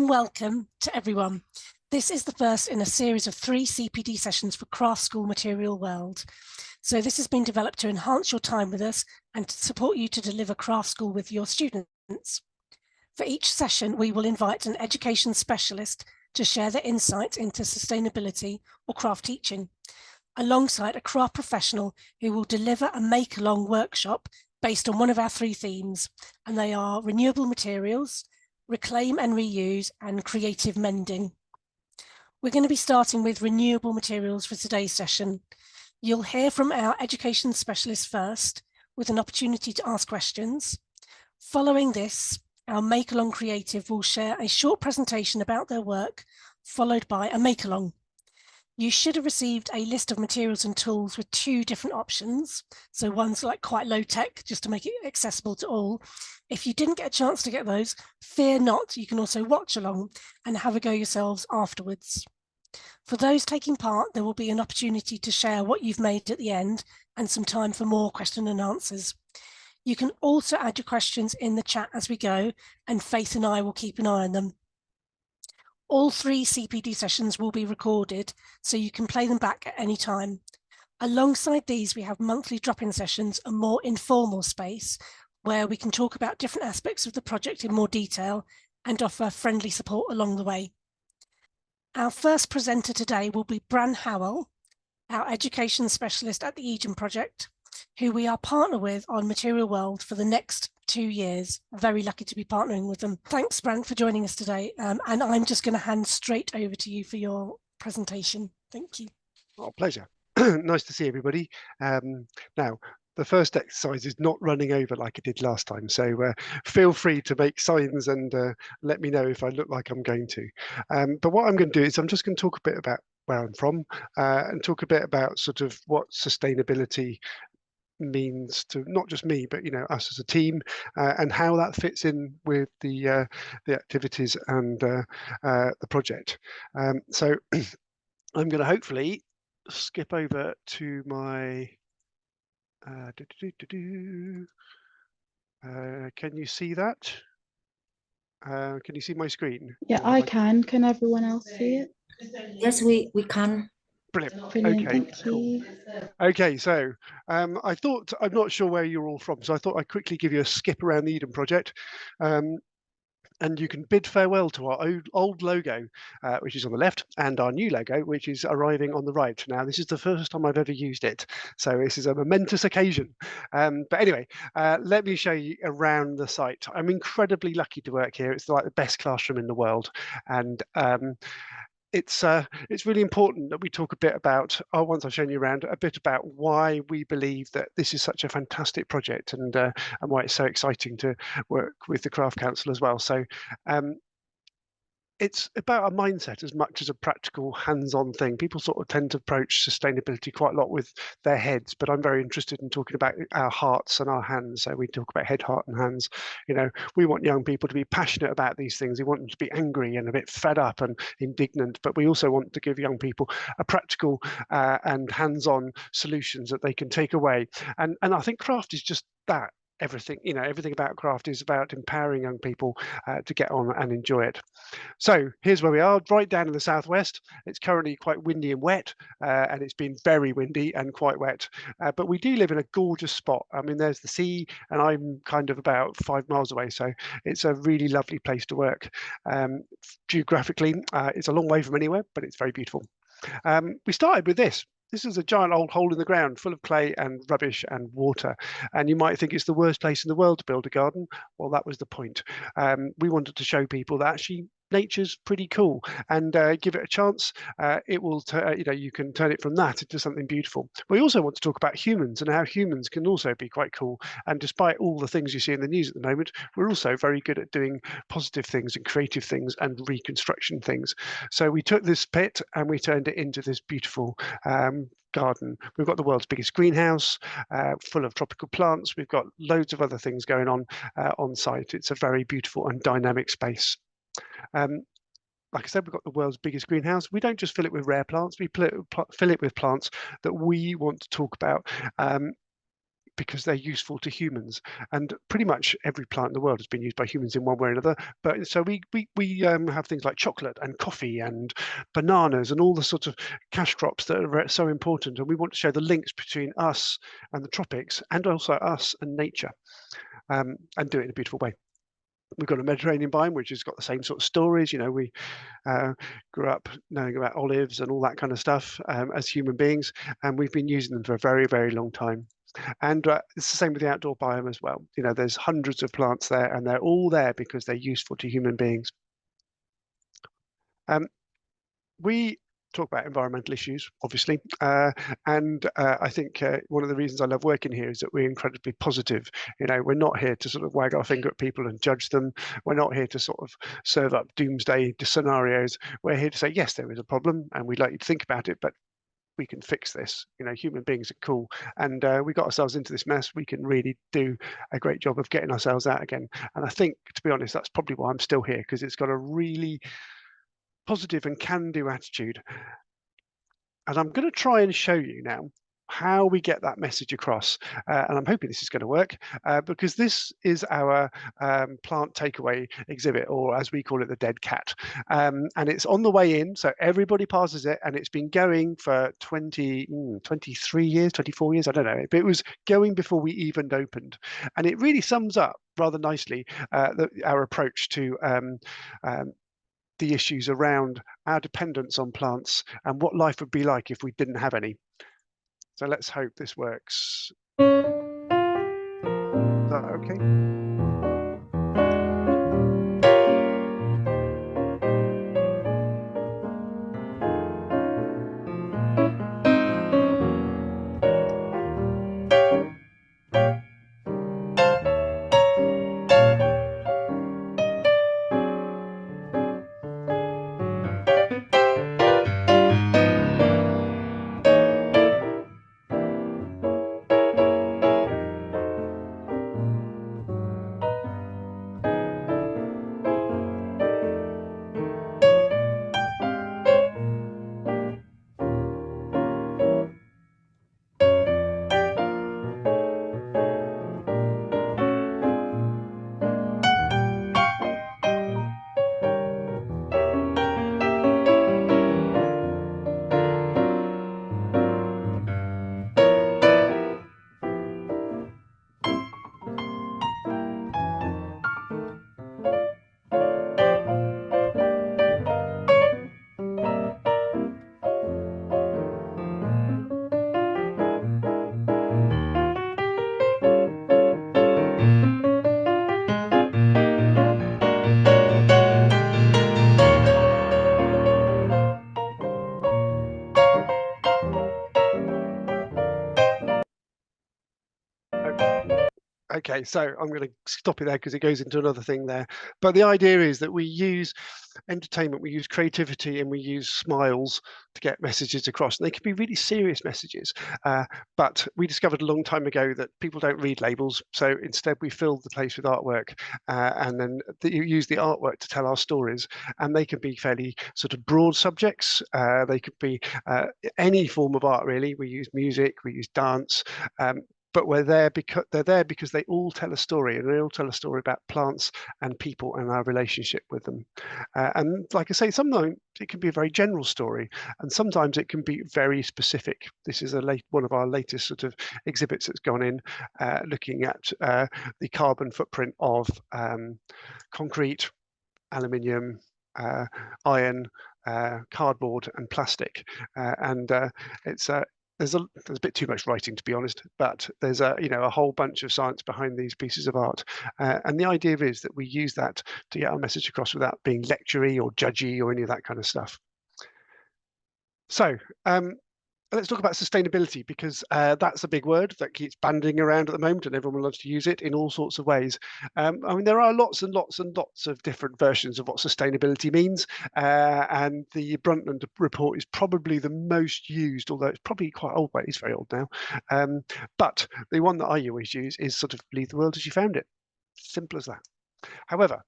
warm welcome to everyone. This is the first in a series of 3 CPD sessions for Craft School Material World. So this has been developed to enhance your time with us and to support you to deliver craft school with your students. For each session, we will invite an education specialist to share their insights into sustainability or craft teaching, alongside a craft professional who will deliver a make-along workshop based on one of our 3 themes, and they are renewable materials, reclaim and reuse, and creative mending. We're going to be starting with renewable materials for today's session. You'll hear from our education specialist first, with an opportunity to ask questions. Following this, our make-along creative will share a short presentation about their work, followed by a make-along. You should have received a list of materials and tools with 2 different options. So one's like quite low tech, just to make it accessible to all. If you didn't get a chance to get those, fear not, you can also watch along and have a go yourselves afterwards. For those taking part, there will be an opportunity to share what you've made at the end and some time for more question and answers. You can also add your questions in the chat as we go, and Faith and I will keep an eye on them. All 3 CPD sessions will be recorded, so you can play them back at any time. Alongside these, we have monthly drop-in sessions, a more informal space where we can talk about different aspects of the project in more detail and offer friendly support along the way. Our first presenter today will be Bran Howell, our education specialist at the Eden Project, who we are partner with on Material World for the next 2 years. Very lucky to be partnering with them. Thanks, Bran, for joining us today. And I'm just going to hand straight over to you for your presentation. Thank you. Oh, pleasure. Nice to see everybody. Now, the first exercise is not running over like I did last time. So feel free to make signs and let me know if I look like I'm going to. But what I'm going to do is I'm just going to talk a bit about where I'm from and talk a bit about sort of what sustainability means to not just me, but us as a team, and how that fits in with the activities and the project. So I'm going to hopefully skip over to my. Can you see that? Can you see my screen? Yeah, I can. Can everyone else see it? Yes, we can. Brilliant. Brilliant, Okay, thank cool. you. Okay, so I thought, I'm not sure where you're all from, so I thought I'd quickly give you a skip around the Eden Project. And you can bid farewell to our old logo, which is on the left, and our new logo, which is arriving on the right. Now, this is the first time I've ever used it, so this is a momentous occasion. But anyway, let me show you around the site. I'm incredibly lucky to work here. It's like the best classroom in the world, and it's really important that we talk a bit about, once I've shown you around, a bit about why we believe that this is such a fantastic project and why it's so exciting to work with the Craft Council as well. So it's about a mindset as much as a practical hands-on thing. People sort of tend to approach sustainability quite a lot with their heads, but I'm very interested in talking about our hearts and our hands. So we talk about head, heart and hands. We want young people to be passionate about these things. We want them to be angry and a bit fed up and indignant, but we also want to give young people a practical and hands-on solutions that they can take away. And I think craft is just that. Everything about craft is about empowering young people to get on and enjoy it. So here's where we are, right down in the southwest. It's currently quite windy and wet, and it's been very windy and quite wet. But we do live in a gorgeous spot. I mean, there's the sea, and I'm kind of about 5 miles away, so it's a really lovely place to work. Geographically, it's a long way from anywhere, but it's very beautiful. We started with this. This is a giant old hole in the ground full of clay and rubbish and water. And you might think it's the worst place in the world to build a garden. Well, that was the point. We wanted to show people that actually nature's pretty cool, and give it a chance. It will, you can turn it from that into something beautiful. We also want to talk about humans and how humans can also be quite cool. And despite all the things you see in the news at the moment, we're also very good at doing positive things and creative things and reconstruction things. So we took this pit and we turned it into this beautiful garden. We've got the world's biggest greenhouse full of tropical plants. We've got loads of other things going on site. It's a very beautiful and dynamic space. Like I said, we've got the world's biggest greenhouse. We don't just fill it with rare plants, we fill it with plants that we want to talk about because they're useful to humans. And pretty much every plant in the world has been used by humans in one way or another. But so we have things like chocolate and coffee and bananas and all the sorts of cash crops that are so important. And we want to show the links between us and the tropics, and also us and nature, and do it in a beautiful way. We've got a Mediterranean biome, which has got the same sort of stories. You know, we grew up knowing about olives and all that kind of stuff as human beings, and we've been using them for a very, very long time. And it's the same with the outdoor biome as well. You know, there's hundreds of plants there, and they're all there because they're useful to human beings. We talk about environmental issues, obviously, and I think one of the reasons I love working here is that we're incredibly positive. You know, we're not here to sort of wag our finger at people and judge them. We're not here to sort of serve up doomsday scenarios. We're here to say, yes, there is a problem, and we'd like you to think about it, but we can fix this. You know, human beings are cool, and we got ourselves into this mess. We can really do a great job of getting ourselves out again. And I think, to be honest, that's probably why I'm still here, because it's got a really positive and can-do attitude. And I'm going to try and show you now how we get that message across. And I'm hoping this is going to work, because this is our plant takeaway exhibit, or as we call it, the dead cat. And it's on the way in, so everybody passes it, and it's been going for 23 years, 24 years, I don't know, but it was going before we even opened. And it really sums up rather nicely our approach to the issues around our dependence on plants and what life would be like if we didn't have any. So let's hope this works. Is that okay? Okay, so I'm going to stop it there because it goes into another thing there. But the idea is that we use entertainment, we use creativity, and we use smiles to get messages across. And they can be really serious messages. But we discovered a long time ago that people don't read labels. So instead, we filled the place with artwork, and then you use the artwork to tell our stories. And they can be fairly sort of broad subjects. They could be any form of art, really. We use music, we use dance. But we're there because they're there because they all tell a story, and they all tell a story about plants and people and our relationship with them. And like I say, sometimes it can be a very general story, and sometimes it can be very specific. This is one of our latest sort of exhibits that's gone in, looking at the carbon footprint of concrete, aluminium, iron, cardboard, and plastic. There's a bit too much writing, to be honest, but there's a whole bunch of science behind these pieces of art, and the idea is that we use that to get our message across without being lectury or judgy or any of that kind of stuff. So let's talk about sustainability, because that's a big word that keeps banding around at the moment, and everyone loves to use it in all sorts of ways. I mean, there are lots and lots and lots of different versions of what sustainability means, and the Brundtland report is probably the most used, although it's probably quite old, but it's very old now. But the one that I always use is sort of leave the world as you found it. Simple as that. However,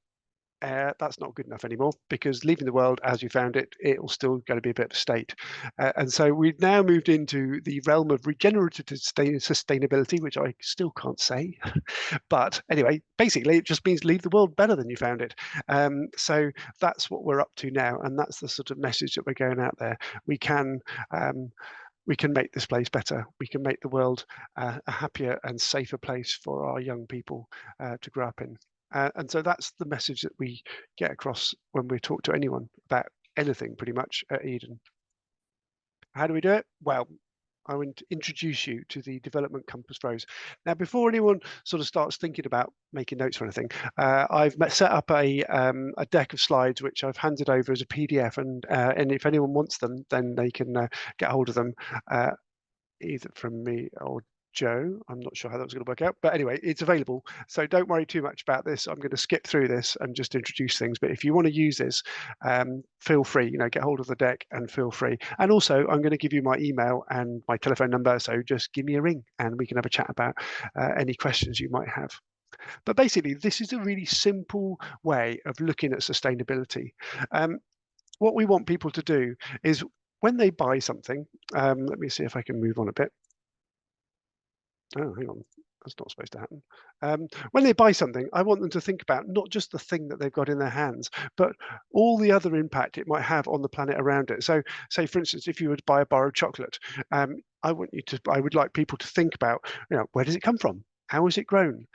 that's not good enough anymore, because leaving the world as you found it, it will still going to be a bit of a state. And so we've now moved into the realm of regenerative sustainability, which I still can't say. But anyway, basically, it just means leave the world better than you found it. So that's what we're up to now. And that's the sort of message that we're going out there. We can make this place better. We can make the world a happier and safer place for our young people to grow up in. And so that's the message that we get across when we talk to anyone about anything, pretty much, at Eden. How do we do it? Well, I want to introduce you to the development compass rose. Now, before anyone sort of starts thinking about making notes or anything, I've set up a deck of slides which I've handed over as a PDF, and if anyone wants them, then they can get hold of them either from me or Joe. I'm not sure how that was going to work out, but anyway, it's available. So don't worry too much about this. I'm going to skip through this and just introduce things. But if you want to use this, feel free, get hold of the deck and feel free. And also, I'm going to give you my email and my telephone number. So just give me a ring and we can have a chat about any questions you might have. But basically, this is a really simple way of looking at sustainability. What we want people to do is when they buy something, let me see if I can move on a bit. Oh, hang on, that's not supposed to happen. When they buy something, I want them to think about not just the thing that they've got in their hands, but all the other impact it might have on the planet around it. So, say for instance, if you were to buy a bar of chocolate, I would like people to think about, where does it come from? How is it grown?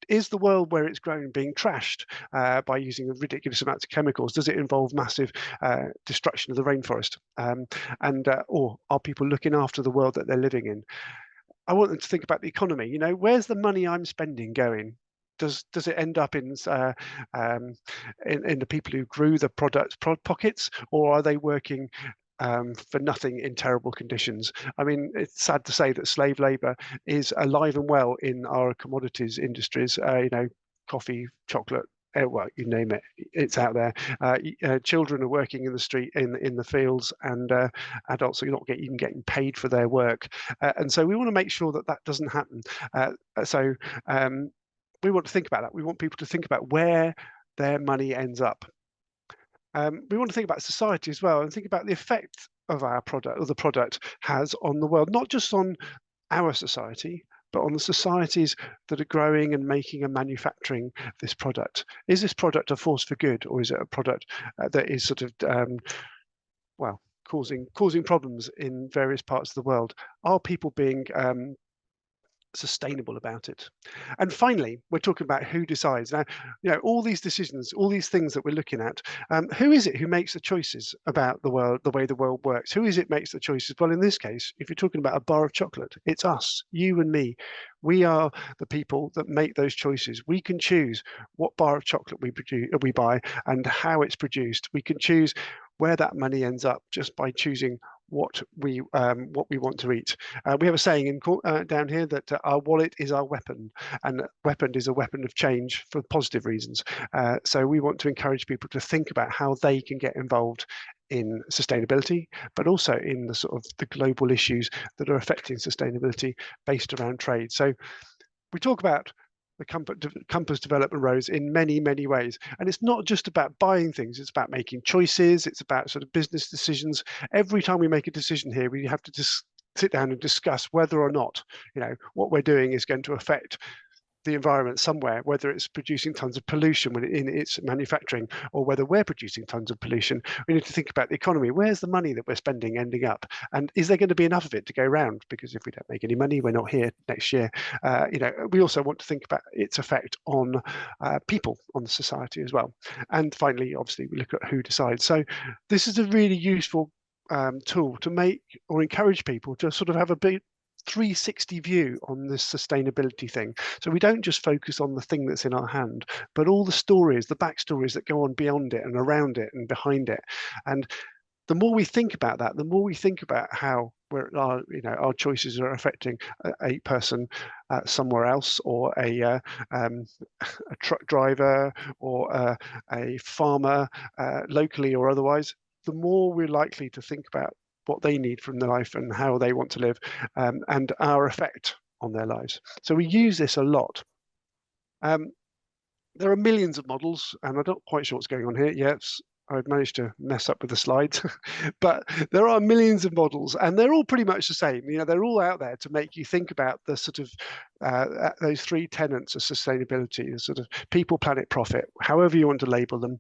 Is the world where it's grown being trashed by using ridiculous amounts of chemicals? Does it involve massive destruction of the rainforest? Or are people looking after the world that they're living in? I want them to think about the economy. Where's the money I'm spending going? Does it end up in the people who grew the products pockets, or are they working for nothing in terrible conditions? I mean, it's sad to say that slave labour is alive and well in our commodities industries. Coffee, chocolate. Well, you name it, it's out there. Children are working in the street, in the fields, and adults are not even getting paid for their work. And so we want to make sure that that doesn't happen. We want to think about that. We want people to think about where their money ends up. We want to think about society as well, and think about the effect of our product, or the product has on the world, not just on our society, but on the societies that are growing and making and manufacturing this product. Is this product a force for good, or is it a product that is sort of, causing problems in various parts of the world? Are people being sustainable about it? And finally, we're talking about who decides. Now, all these decisions, all these things that we're looking at, who is it who makes the choices about the world, the way the world works? Who is it makes the choices? Well, in this case, if you're talking about a bar of chocolate, it's us, you and me. We are the people that make those choices. We can choose what bar of chocolate we buy and how it's produced. We can choose where that money ends up just by choosing what we want to eat. We have a saying down here that our wallet is our weapon, and weapon is a weapon of change for positive reasons. So we want to encourage people to think about how they can get involved in sustainability, but also in the sort of the global issues that are affecting sustainability based around trade. So we talk about the compass development rose in many, many ways. And it's not just about buying things, it's about making choices, it's about sort of business decisions. Every time we make a decision here, we have to just sit down and discuss whether or not, what we're doing is going to affect the environment somewhere, whether it's producing tons of pollution in its manufacturing, or whether we're producing tons of pollution. We need to think about the economy. Where's the money that we're spending ending up? And is there going to be enough of it to go around? Because if we don't make any money, we're not here next year. We also want to think about its effect on people, on the society as well. And finally, obviously, we look at who decides. So this is a really useful tool to make or encourage people to sort of have a big 360 view on this sustainability thing. So we don't just focus on the thing that's in our hand, but all the stories, the backstories that go on beyond it and around it and behind it. And the more we think about that, the more we think about how our choices are affecting a person somewhere else, or a truck driver, or a farmer locally or otherwise, the more we're likely to think about what they need from their life and how they want to live, and our effect on their lives. So we use this a lot. There are millions of models, and I'm not quite sure what's going on here. Yes, I've managed to mess up with the slides, but there are millions of models, and they're all pretty much the same. You know, they're all out there to make you think about the sort of those three tenets of sustainability: the sort of people, planet, profit. However you want to label them,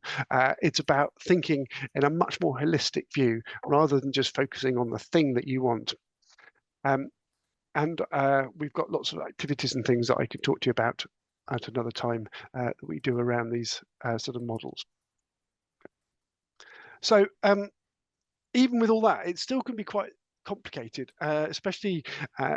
it's about thinking in a much more holistic view rather than just focusing on the thing that you want. And we've got lots of activities and things that I could talk to you about at another time that we do around these sort of models. So even with all that, it still can be quite complicated, especially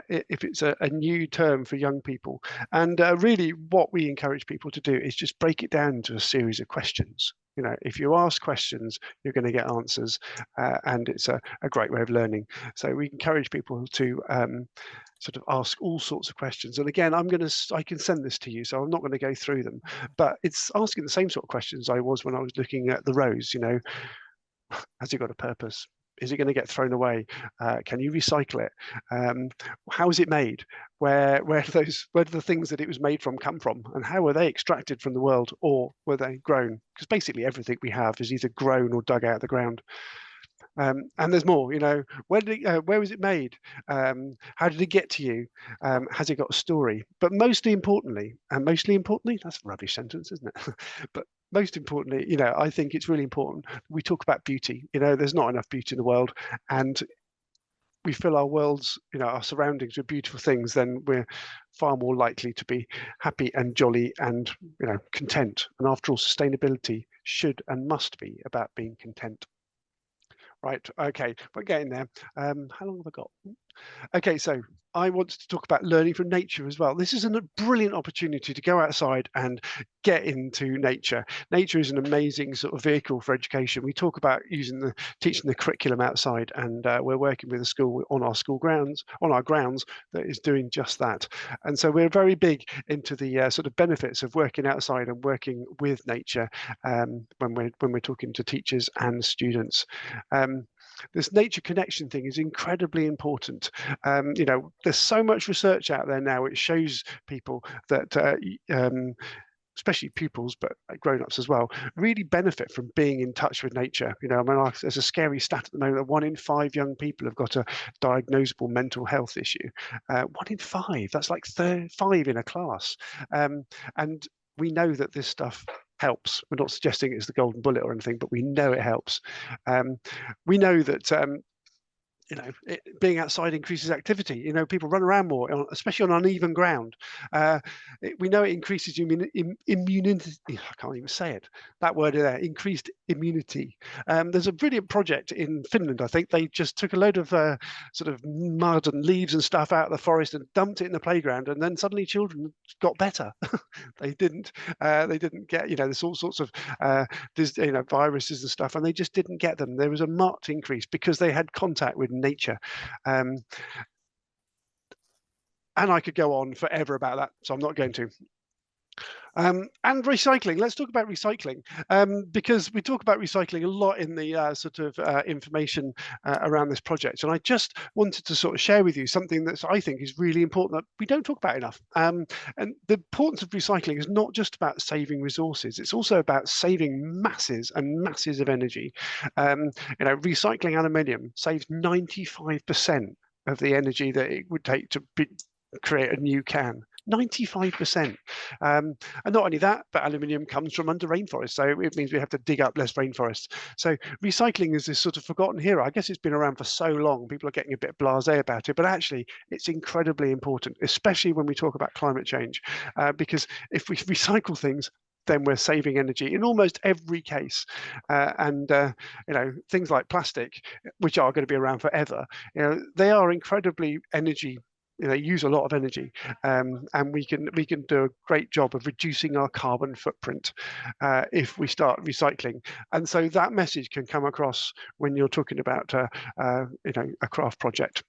if it's a new term for young people. And really what we encourage people to do is just break it down into a series of questions. You know, if you ask questions, you're going to get answers, and it's a great way of learning. So we encourage people to sort of ask all sorts of questions. And again, I can send this to you, so I'm not going to go through them, but it's asking the same sort of questions I was when I was looking at the rose. You know, has it got a purpose? Is it going to get thrown away? Can you recycle it? How is it made? Where do the things that it was made from come from? And how were they extracted from the world, or were they grown? Because basically everything we have is either grown or dug out of the ground. And there's more, you know, where was it made? How did it get to you? Has it got a story? But mostly importantly, that's a rubbish sentence, isn't it? But most importantly, you know, I think it's really important we talk about beauty. You know, there's not enough beauty in the world, and we fill our worlds, you know, our surroundings with beautiful things, then we're far more likely to be happy and jolly and, you know, content. And after all, sustainability should and must be about being content. Right, okay, we're getting there. How long have I got? Okay, so I wanted to talk about learning from nature as well. This is a brilliant opportunity to go outside and get into nature. Nature is an amazing sort of vehicle for education. We talk about teaching the curriculum outside, and we're working with a school on our grounds that is doing just that. And so we're very big into the sort of benefits of working outside and working with nature when we're talking to teachers and students. This nature connection thing is incredibly important. You know, there's so much research out there now. It shows people that, especially pupils, but grown-ups as well, really benefit from being in touch with nature. You know, I mean, there's a scary stat at the moment that 1 in 5 young people have got a diagnosable mental health issue. 1 in 5, that's like 5 in a class. And we know that this stuff helps. We're not suggesting it's the golden bullet or anything, but we know it helps. We know that you know, being outside increases activity. You know, people run around more, especially on uneven ground. We know it increases immunity. I can't even say it. That word there, increased immunity. There's a brilliant project in Finland. I think they just took a load of sort of mud and leaves and stuff out of the forest and dumped it in the playground, and then suddenly children got better. They didn't get, you know, there's all sorts of you know, viruses and stuff, and they just didn't get them. There was a marked increase because they had contact with nature. And I could go on forever about that, so I'm not going to. And recycling. Let's talk about recycling, because we talk about recycling a lot in the sort of information around this project. And I just wanted to sort of share with you something that I think is really important that we don't talk about enough. And the importance of recycling is not just about saving resources. It's also about saving masses and masses of energy. You know, recycling aluminium saves 95% of the energy that it would take to create a new can. 95%. And not only that, but aluminium comes from under rainforest, so it means we have to dig up less rainforests. So recycling is this sort of forgotten hero. I guess it's been around for so long, people are getting a bit blasé about it, but actually it's incredibly important, especially when we talk about climate change, because if we recycle things, then we're saving energy in almost every case. And you know, things like plastic, which are going to be around forever, you know, they are incredibly energy. They use a lot of energy, and we can do a great job of reducing our carbon footprint if we start recycling. And so that message can come across when you're talking about you know, a craft project.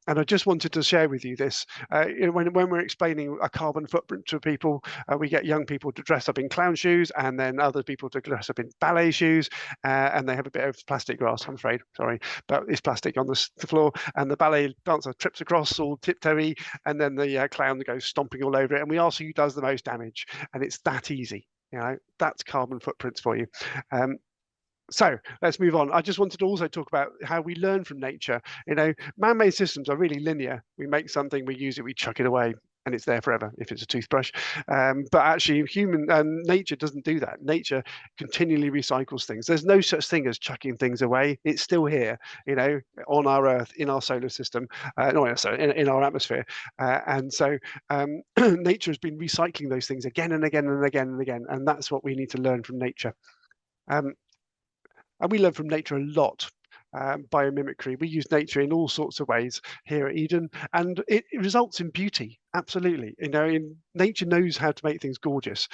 And I just wanted to share with you this. When we're explaining a carbon footprint to people, we get young people to dress up in clown shoes, and then other people to dress up in ballet shoes, and they have a bit of plastic grass, I'm afraid, sorry, but it's plastic on the floor, and the ballet dancer trips across all tiptoey, and then the clown goes stomping all over it, and we ask who does the most damage, and it's that easy. That's carbon footprints for you. So let's move on. I just wanted to also talk about how we learn from nature. Man-made systems are really linear. We make something, we use it, we chuck it away, and it's there forever if it's a toothbrush. But actually, nature doesn't do that. Nature continually recycles things. There's no such thing as chucking things away. It's still here, on our Earth, in our solar system, in our atmosphere. And so nature has been recycling those things again and again and again and again. And that's what we need to learn from nature. And we learn from nature a lot. Biomimicry. We use nature in all sorts of ways here at Eden, and it results in beauty. Absolutely, nature knows how to make things gorgeous.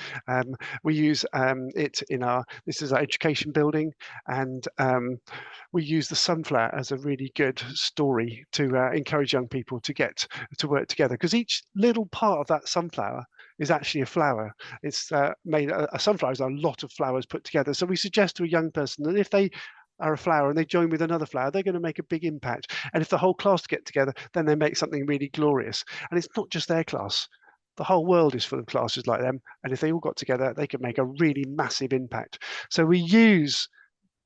We use it in this is our education building, and we use the sunflower as a really good story to encourage young people to get to work together, because each little part of that sunflower is actually a flower. It's made a sunflower is a lot of flowers put together. So we suggest to a young person that if they are a flower and they join with another flower, they're going to make a big impact. And if the whole class get together, then they make something really glorious. And it's not just their class. The whole world is full of classes like them. And if they all got together, they could make a really massive impact. So we use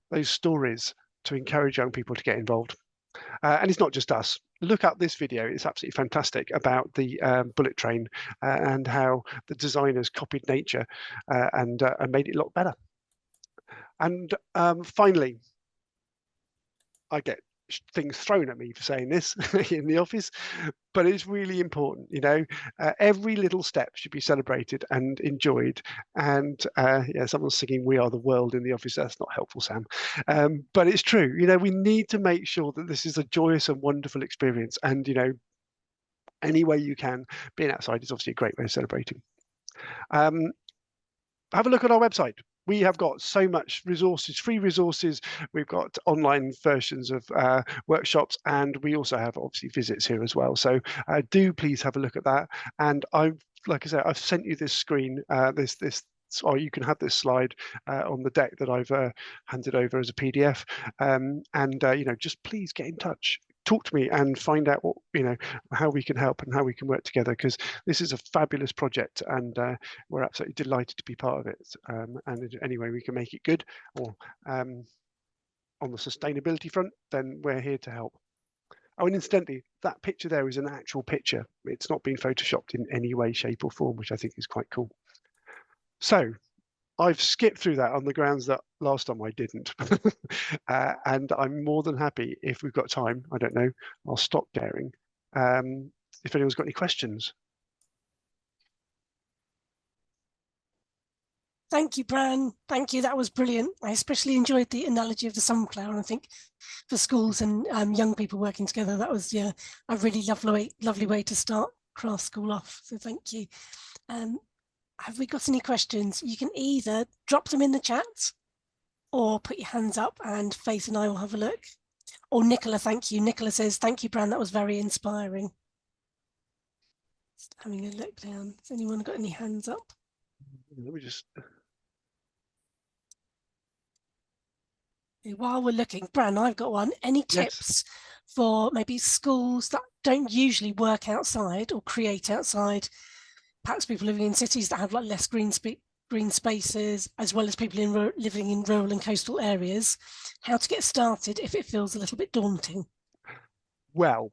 those stories to encourage young people to get involved. And it's not just us. Look up this video. It's absolutely fantastic about the bullet train and how the designers copied nature and made it a lot better. And finally, I get things thrown at me for saying this in the office, but it's really important. Every little step should be celebrated and enjoyed. And yeah, someone's singing "We Are the World" in the office. That's not helpful, Sam, but it's true. We need to make sure that this is a joyous and wonderful experience, and any way you can, being outside is obviously a great way of celebrating. Have a look at our website. We have got so much resources, free resources. We've got online versions of workshops, and we also have obviously visits here as well. So do please have a look at that. And like I said, I've sent you this screen, or you can have this slide on the deck that I've handed over as a PDF. Just please get in touch. Talk to me and find out what how we can help and how we can work together, because this is a fabulous project, and we're absolutely delighted to be part of it. And any way we can make it good, or on the sustainability front, then we're here to help. Oh, and incidentally, that picture there is an actual picture. It's not been photoshopped in any way, shape, or form, which I think is quite cool. So I've skipped through that on the grounds that last time I didn't. And I'm more than happy, if we've got time, I don't know, I'll stop sharing. If anyone's got any questions. Thank you, Bran. Thank you. That was brilliant. I especially enjoyed the analogy of the sunflower. I think for schools and young people working together, that was a really lovely way to start craft school off. So thank you. Have we got any questions? You can either drop them in the chat or put your hands up and Faith and I will have a look. Or Nicola, thank you. Nicola says, thank you, Bran. That was very inspiring. Just having a look down. Has anyone got any hands up? Let me just... While we're looking, Bran, I've got one. Any tips for maybe schools that don't usually work outside or create outside? Perhaps people living in cities that have like less green spaces, as well as people living in rural and coastal areas, how to get started if it feels a little bit daunting? Well,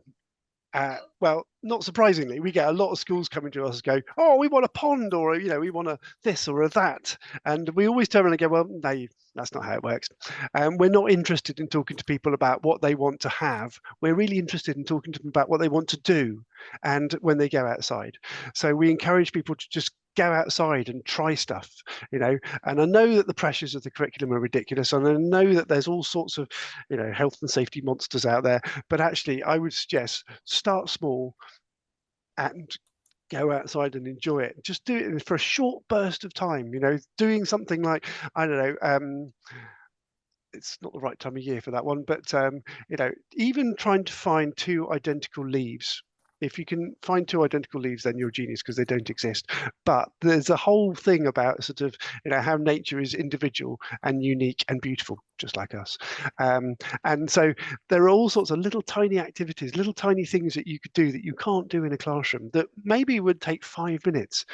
not surprisingly, we get a lot of schools coming to us and go, oh, we want a pond, or we want a this or a that, and we always turn around and go, well, no, that's not how it works. We're not interested in talking to people about what they want to have. We're really interested in talking to them about what they want to do, and when they go outside. So we encourage people to just go outside and try stuff, and I know that the pressures of the curriculum are ridiculous, and I know that there's all sorts of health and safety monsters out there, but actually I would suggest start small and go outside and enjoy it. Just do it for a short burst of time, doing something like, I don't know, it's not the right time of year for that one, but you know, even trying to find two identical leaves. If you can find two identical leaves, then you're a genius because they don't exist. But there's a whole thing about sort of, you know, how nature is individual and unique and beautiful, just like us. And so there are all sorts of little tiny activities, little tiny things that you could do that you can't do in a classroom that maybe would take 5 minutes.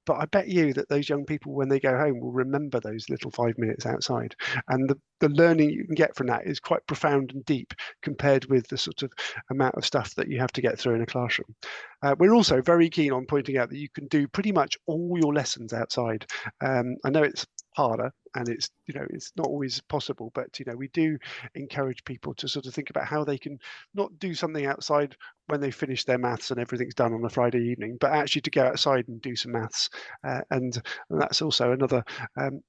But I bet you that those young people, when they go home, will remember those little 5 minutes outside. And the learning you can get from that is quite profound and deep compared with the sort of amount of stuff that you have to get through in a classroom. We're also very keen on pointing out that you can do pretty much all your lessons outside. I know it's harder and it's, you know, it's not always possible, but, you know, we do encourage people to sort of think about how they can not do something outside when they finish their maths and everything's done on a Friday evening, but actually to go outside and do some maths. And that's also another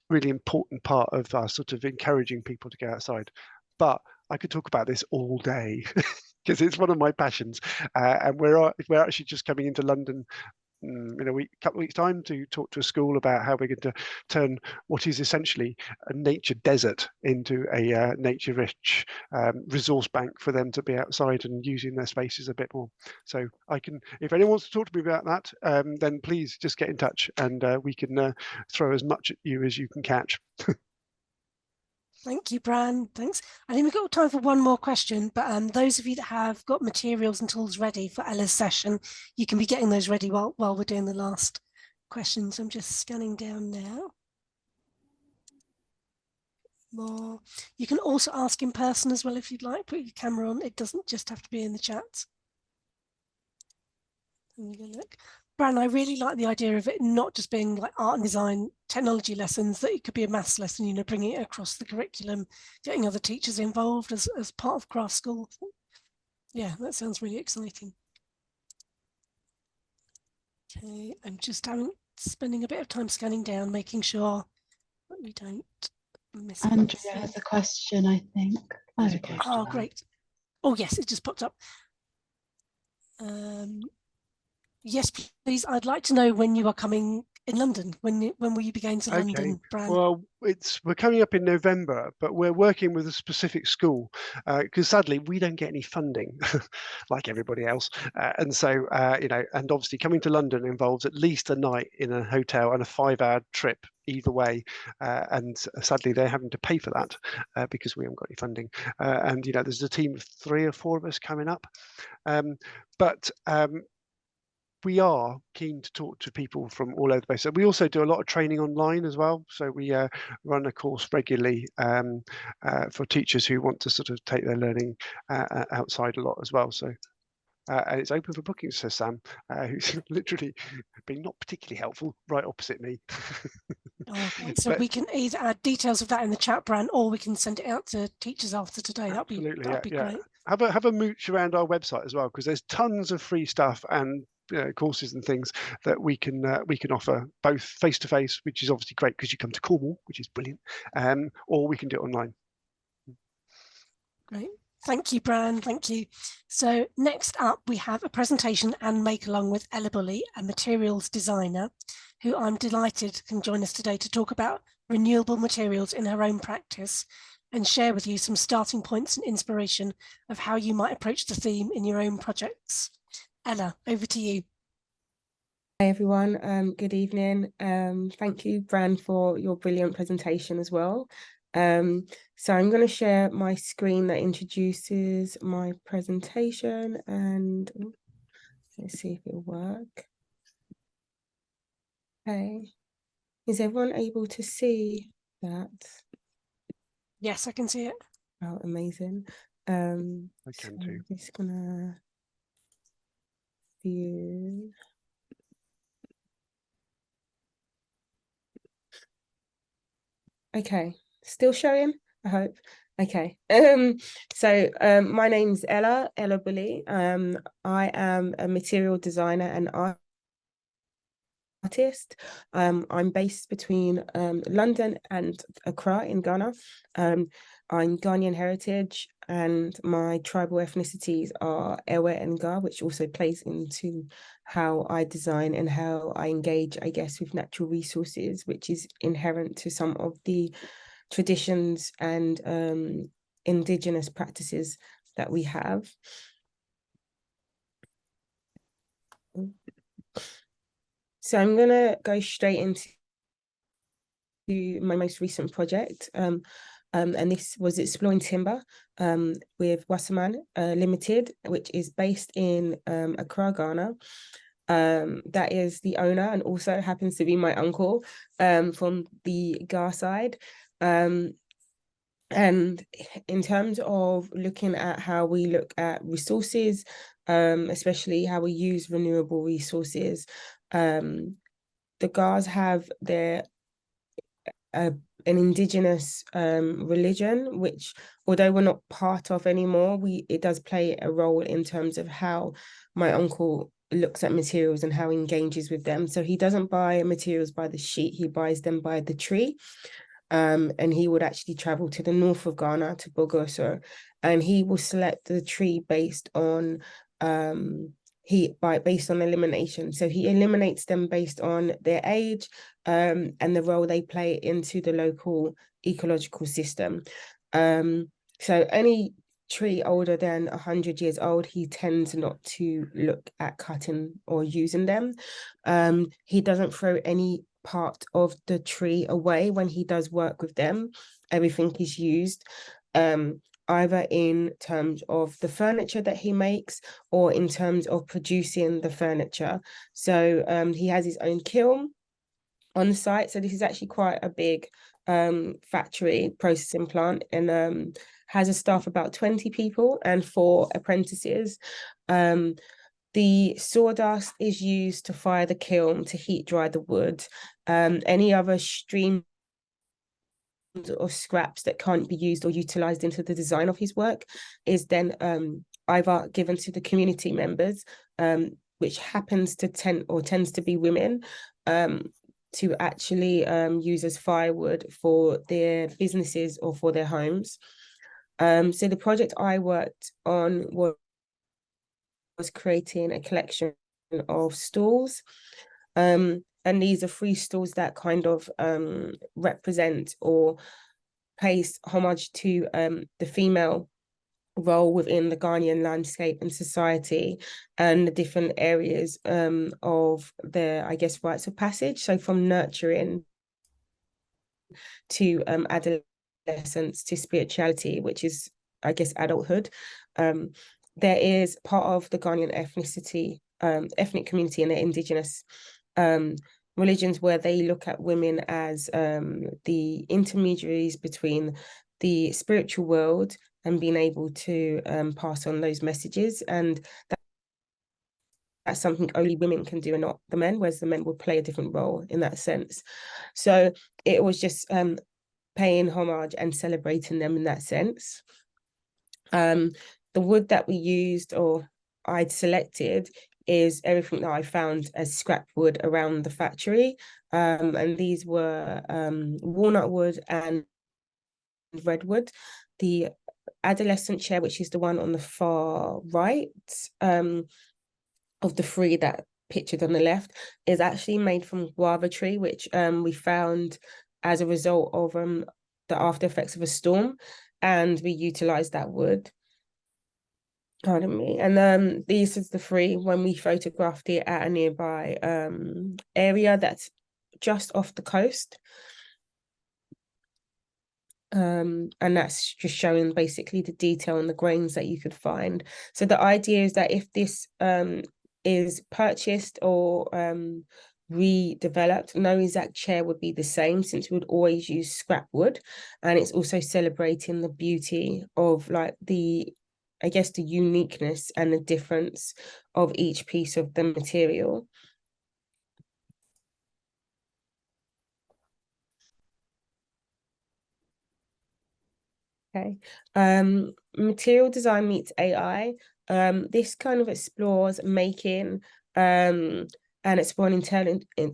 really important part of our sort of encouraging people to go outside. But I could talk about this all day because it's one of my passions. And we're actually just coming into London in a couple of weeks' time to talk to a school about how we're going to turn what is essentially a nature desert into a nature-rich resource bank for them to be outside and using their spaces a bit more. So I can, if anyone wants to talk to me about that, then please just get in touch and we can throw as much at you as you can catch. Thank you, Bran. Thanks. I think we've got time for one more question, but those of you that have got materials and tools ready for Ella's session, you can be getting those ready while we're doing the last questions. I'm just scanning down now. More. You can also ask in person as well if you'd like. Put your camera on. It doesn't just have to be in the chat. Look. Bran, I really like the idea of it not just being like art and design technology lessons, that it could be a maths lesson, you know, bringing it across the curriculum, getting other teachers involved as part of craft school. Yeah, that sounds really exciting. Okay, I'm just spending a bit of time scanning down, making sure that we don't miss Andrea anything. has a question, I think. Okay. Oh, great. Oh, yes, it just popped up. Yes, please. I'd like to know when you are coming in London. When will you be going to London, Bran? Well, we're coming up in November, but we're working with a specific school because sadly we don't get any funding like everybody else, and so you know, and obviously coming to London involves at least a night in a hotel and a 5-hour trip either way, and sadly they're having to pay for that because we haven't got any funding. And you know, there's a team of 3 or 4 of us coming up, but we are keen to talk to people from all over the place. So we also do a lot of training online as well. So we run a course regularly for teachers who want to sort of take their learning outside a lot as well. So and it's open for bookings, says Sam, who's literally been not particularly helpful, right opposite me. Okay, so But we can either add details of that in the chat, Bran, or we can send it out to teachers after today. That'd be great. Have a mooch around our website as well, because there's tons of free stuff and courses and things that we can offer both face to face, which is obviously great because you come to Cornwall, which is brilliant, or we can do it online. Great. Thank you, Bran. Thank you. So next up, we have a presentation and make along with Ella Bulley, a materials designer, who I'm delighted can join us today to talk about renewable materials in her own practice and share with you some starting points and inspiration of how you might approach the theme in your own projects. Ella, over to you. Hi everyone, good evening. Thank you, Bran, for your brilliant presentation as well. So I'm going to share my screen that introduces my presentation, and let's see if it'll work. Okay, is everyone able to see that? Yes, I can see it. Oh, amazing. I can too. I'm just gonna view. Okay, still showing, I hope. Okay, so my name's Ella Bulley. I am a material designer and artist. I'm based between London and Accra in Ghana. I'm Ghanaian heritage, and my tribal ethnicities are Ewe and Ga, which also plays into how I design and how I engage, I guess, with natural resources, which is inherent to some of the traditions and indigenous practices that we have. So I'm going to go straight into my most recent project. And this was Exploring Timber with Wasserman Limited, which is based in Accra, Ghana. That is the owner and also happens to be my uncle from the Ga side. And in terms of looking at how we look at resources, especially how we use renewable resources, the Gas have their an indigenous religion, which, although we're not part of anymore, it does play a role in terms of how my uncle looks at materials and how he engages with them. So he doesn't buy materials by the sheet, he buys them by the tree. And he would actually travel to the north of Ghana, to Bogoso, and he will select the tree based on based on elimination. So he eliminates them based on their age and the role they play into the local ecological system. So any tree older than 100 years old, he tends not to look at cutting or using them. He doesn't throw any part of the tree away when he does work with them. Everything is used, either in terms of the furniture that he makes or in terms of producing the furniture. So he has his own kiln on the site. So this is actually quite a big factory processing plant, and has a staff of about 20 people and 4 apprentices. The sawdust is used to fire the kiln to heat dry the wood. Any other streams or scraps that can't be used or utilized into the design of his work is then either given to the community members, which tends to be women, to actually use as firewood for their businesses or for their homes. So the project I worked on was creating a collection of stalls. And these are 3 stalls that kind of represent or pays homage to the female role within the Ghanaian landscape and society, and the different areas of their, I guess, rites of passage. So from nurturing to adolescence to spirituality, which is, I guess, adulthood. There is part of the Ghanaian ethnic community and their indigenous religions where they look at women as the intermediaries between the spiritual world and being able to pass on those messages. And that's something only women can do and not the men, whereas the men will play a different role in that sense. So it was just paying homage and celebrating them in that sense. The wood that we used, or I'd selected, is everything that I found as scrap wood around the factory. And these were walnut wood and redwood. The adolescent chair, which is the one on the far right of the 3 that pictured on the left, is actually made from guava tree, which we found as a result of the after effects of a storm, and we utilized that wood. Pardon me. And these is the 3 when we photographed it at a nearby area that's just off the coast. And that's just showing basically the detail and the grains that you could find. So the idea is that if this is purchased or redeveloped, no exact chair would be the same, since we would always use scrap wood. And it's also celebrating the beauty of, like, the, I guess, the uniqueness and the difference of each piece of the material. Okay. Material design meets AI. This kind of explores making and exploring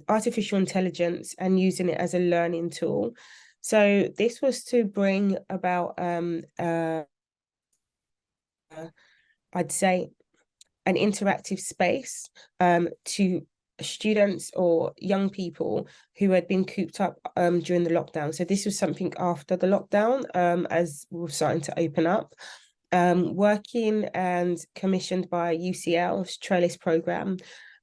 artificial intelligence and using it as a learning tool. So this was to bring about I'd say an interactive space to students or young people who had been cooped up during the lockdown. So this was something after the lockdown, as we were starting to open up. Working and commissioned by UCL's Trellis program,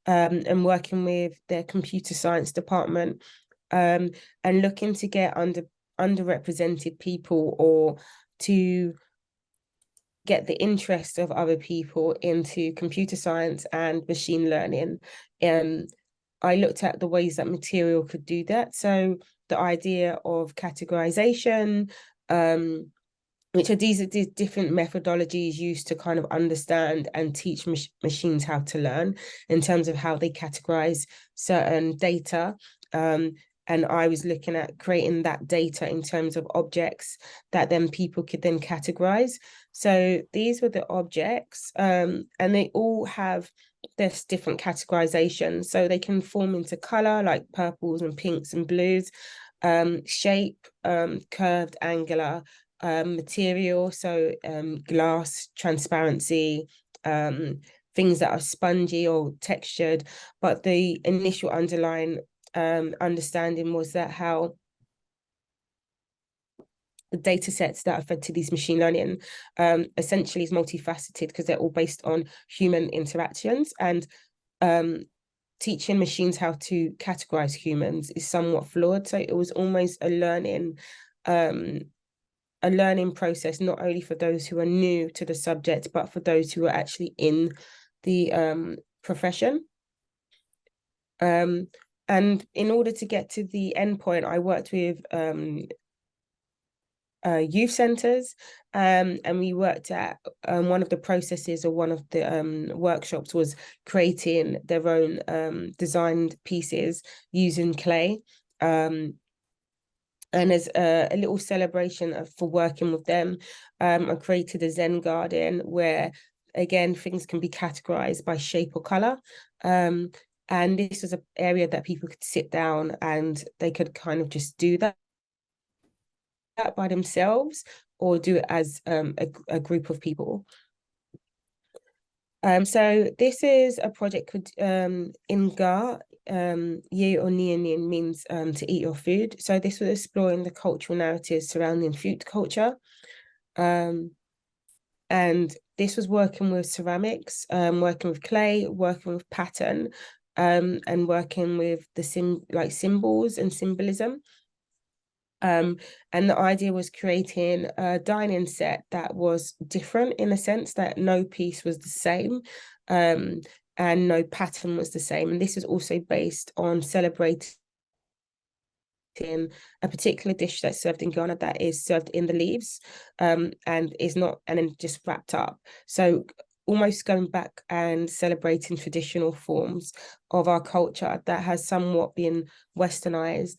and working with their computer science department, and looking to get underrepresented people, or to get the interest of other people into computer science and machine learning. I looked at the ways that material could do that. So the idea of categorization, which are these different methodologies used to kind of understand and teach machines how to learn in terms of how they categorize certain data. And I was looking at creating that data in terms of objects that then people could then categorize. So these were the objects, and they all have this different categorization. So they can form into color, like purples and pinks and blues, shape, curved, angular, material, so glass, transparency, things that are spongy or textured. But the initial underlying understanding was that how the data sets that are fed to these machine learning essentially is multifaceted, because they're all based on human interactions, and teaching machines how to categorize humans is somewhat flawed. So it was almost a learning process, not only for those who are new to the subject, but for those who are actually in the profession. And in order to get to the end point, I worked with youth centres, and we worked at one of the processes, or one of the workshops, was creating their own designed pieces using clay. And as a little celebration for working with them, I created a Zen garden where, again, things can be categorized by shape or color. And this was an area that people could sit down and they could kind of just do that by themselves, or do it as a group of people. So this is a project called Inga. Ye or Nianin means to eat your food. So this was exploring the cultural narratives surrounding food culture. And this was working with ceramics, working with clay, working with pattern, and working with the symbols and symbolism. And the idea was creating a dining set that was different, in a sense that no piece was the same, and no pattern was the same. And this is also based on celebrating a particular dish that's served in Ghana that is served in the leaves, and is not, and then just wrapped up. So almost going back and celebrating traditional forms of our culture that has somewhat been westernized,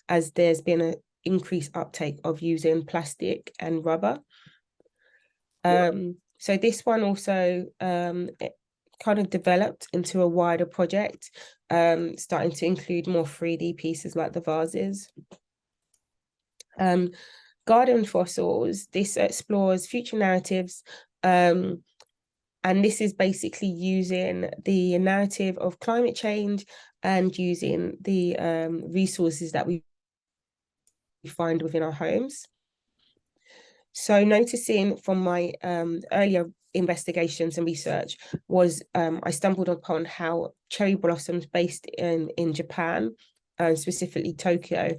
as there's been an increased uptake of using plastic and rubber. So this one also it kind of developed into a wider project, starting to include more 3D pieces like the vases. Garden fossils, this explores future narratives, and this is basically using the narrative of climate change and using the resources that we find within our homes. So noticing from my earlier investigations and research was I stumbled upon how cherry blossoms based in Japan, specifically Tokyo,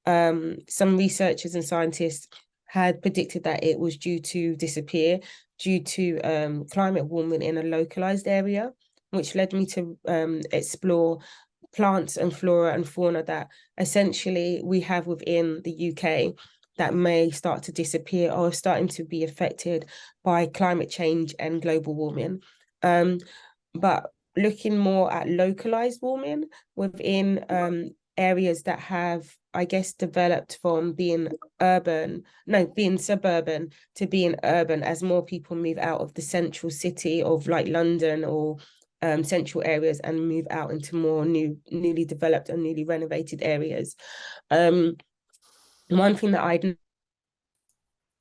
some researchers and scientists had predicted that it was due to disappear due to climate warming in a localized area, which led me to explore plants and flora and fauna that essentially we have within the UK that may start to disappear or starting to be affected by climate change and global warming. But looking more at localized warming within areas that have, I guess, developed from being suburban to being urban, as more people move out of the central city of like London or central areas and move out into more newly developed and newly renovated areas. One thing that I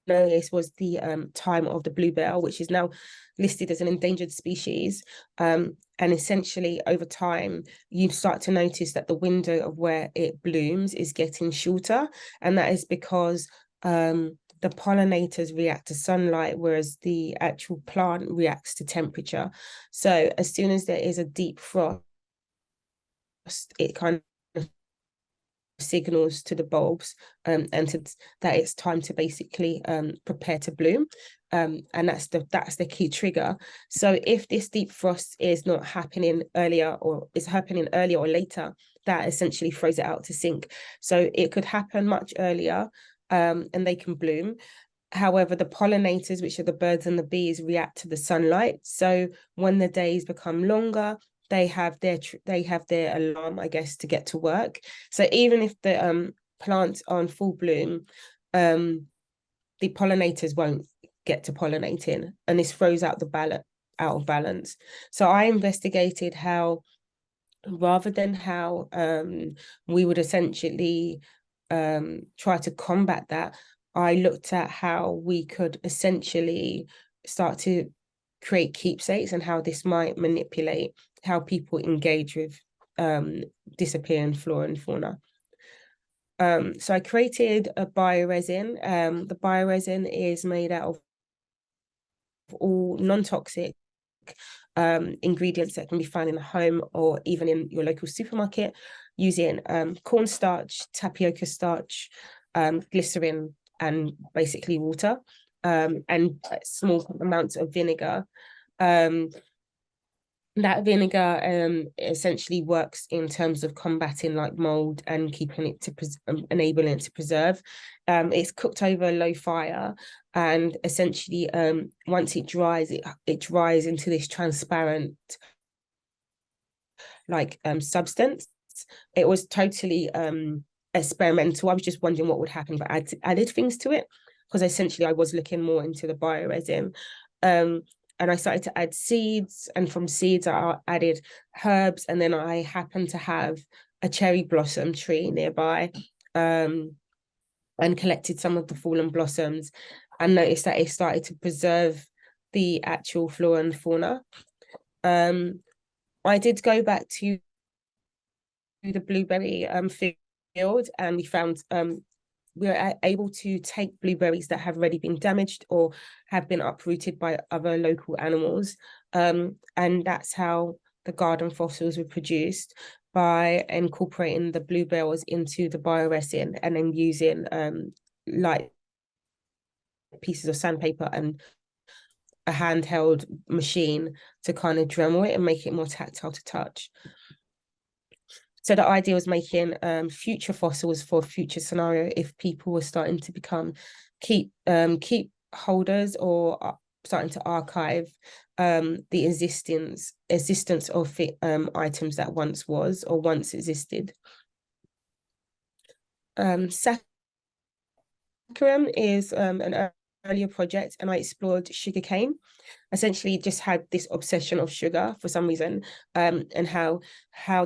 noticed was the time of the bluebell, which is now listed as an endangered species. And essentially over time, you start to notice that the window of where it blooms is getting shorter. And that is because the pollinators react to sunlight, whereas the actual plant reacts to temperature. So as soon as there is a deep frost, it kind of signals to the bulbs and that it's time to basically prepare to bloom, and that's the key trigger. So if this deep frost is not happening earlier, or is happening earlier or later, that essentially throws it out to sink. So it could happen much earlier, and they can bloom. However, the pollinators, which are the birds and the bees, react to the sunlight. So when the days become longer, they have their alarm, I guess, to get to work. So even if the plants are in full bloom, the pollinators won't get to pollinating, and this throws out out of balance. So I investigated how, rather than how we would essentially try to combat that, I looked at how we could essentially start to create keepsakes and how this might manipulate how people engage with disappearing flora and fauna. So I created a bioresin. The bioresin is made out of all non-toxic ingredients that can be found in the home or even in your local supermarket, using cornstarch, tapioca starch, glycerin, and basically water, and small amounts of vinegar. That vinegar essentially works in terms of combating like mould and keeping it to enabling it to preserve. It's cooked over a low fire, and essentially once it dries, it dries into this transparent like substance. It was totally experimental. I was just wondering what would happen if I added things to it, because essentially I was looking more into the bioresin. And I started to add seeds, and from seeds I added herbs, and then I happened to have a cherry blossom tree nearby, and collected some of the fallen blossoms, and noticed that it started to preserve the actual flora and fauna. I did go back to the blueberry field, and we found we were able to take blueberries that have already been damaged or have been uprooted by other local animals. And that's how the garden fossils were produced, by incorporating the bluebells into the bioresin and then using light pieces of sandpaper and a handheld machine to kind of Dremel it and make it more tactile to touch. So the idea was making future fossils for future scenario if people were starting to become keep holders or starting to archive the existence of items that once existed. Saccharum is an earlier project, and I explored sugarcane. Essentially just had this obsession of sugar for some reason, and how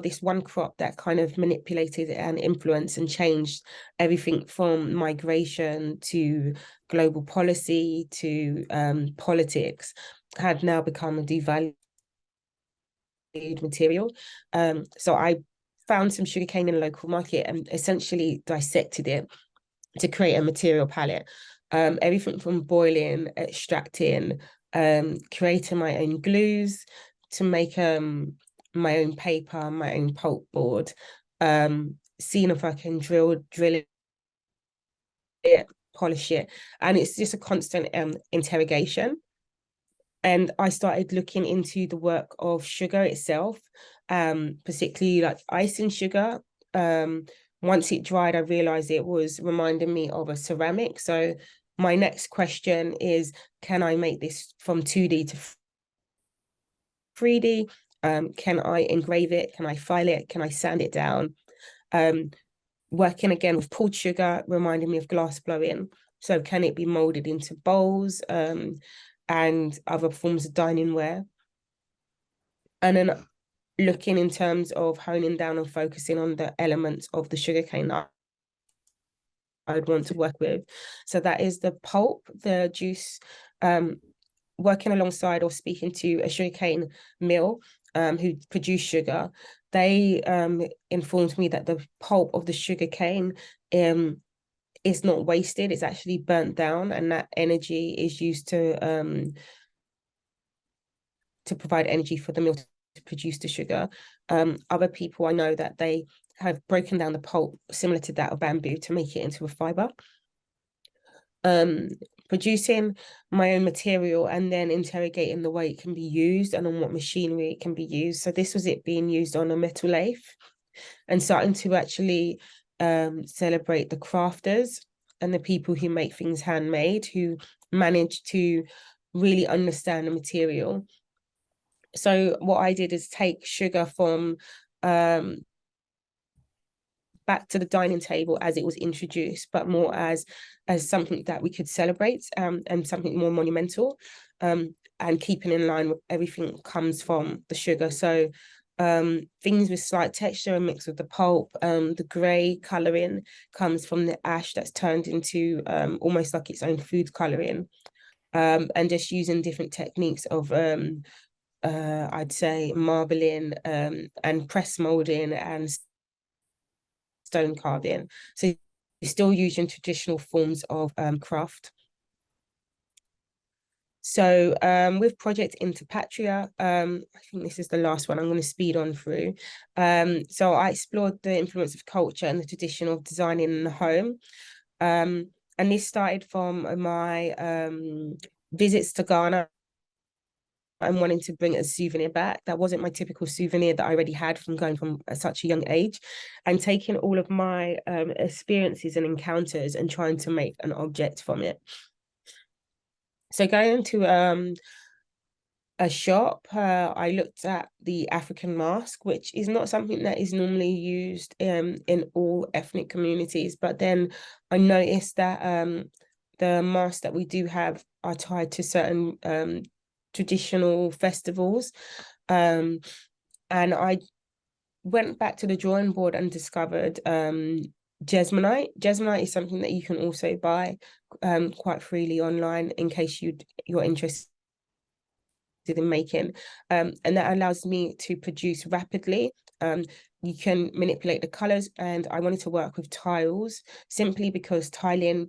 this one crop that kind of manipulated and influenced and changed everything from migration to global policy to politics had now become a devalued material. So I found some sugarcane in a local market and essentially dissected it to create a material palette. Everything from boiling, extracting, creating my own glues to make my own paper, my own pulp board, seeing if I can drill it, polish it, and it's just a constant interrogation. And I started looking into the work of sugar itself, particularly like icing sugar. Once it dried, I realized it was reminding me of a ceramic. So my next question is, can I make this from 2D to 3D? Can I engrave it? Can I file it? Can I sand it down? Working again with pulled sugar, reminding me of glass blowing. So can it be molded into bowls and other forms of dining ware? And then looking in terms of honing down and focusing on the elements of the sugarcane that I'd want to work with. So that is the pulp, the juice, working alongside or speaking to a sugarcane mill who produce sugar. They informed me that the pulp of the sugarcane is not wasted, it's actually burnt down, and that energy is used to provide energy for the mill to produce the sugar. Other people I know that they have broken down the pulp similar to that of bamboo to make it into a fiber. Producing my own material and then interrogating the way it can be used and on what machinery it can be used. So this was it being used on a metal lathe, and starting to actually celebrate the crafters and the people who make things handmade, who manage to really understand the material. So what I did is take sugar from back to the dining table as it was introduced, but more as something that we could celebrate, and something more monumental, and keeping in line with everything that comes from the sugar. So things with slight texture and mixed with the pulp. The grey colouring comes from the ash that's turned into almost like its own food colouring, and just using different techniques of I'd say marbling and press moulding and stone carving. So you're still using traditional forms of craft. So with Project Interpatria, I think this is the last one I'm going to speed on through. So I explored the influence of culture and the tradition of designing in the home. And this started from my visits to Ghana and wanting to bring a souvenir back. That wasn't my typical souvenir that I already had from going from such a young age, and taking all of my experiences and encounters and trying to make an object from it. So going to a shop, I looked at the African mask, which is not something that is normally used in all ethnic communities. But then I noticed that the masks that we do have are tied to certain traditional festivals. And I went back to the drawing board and discovered Jesmonite. Jesmonite is something that you can also buy quite freely online in case you're interested in making, and that allows me to produce rapidly. You can manipulate the colors, and I wanted to work with tiles simply because tiles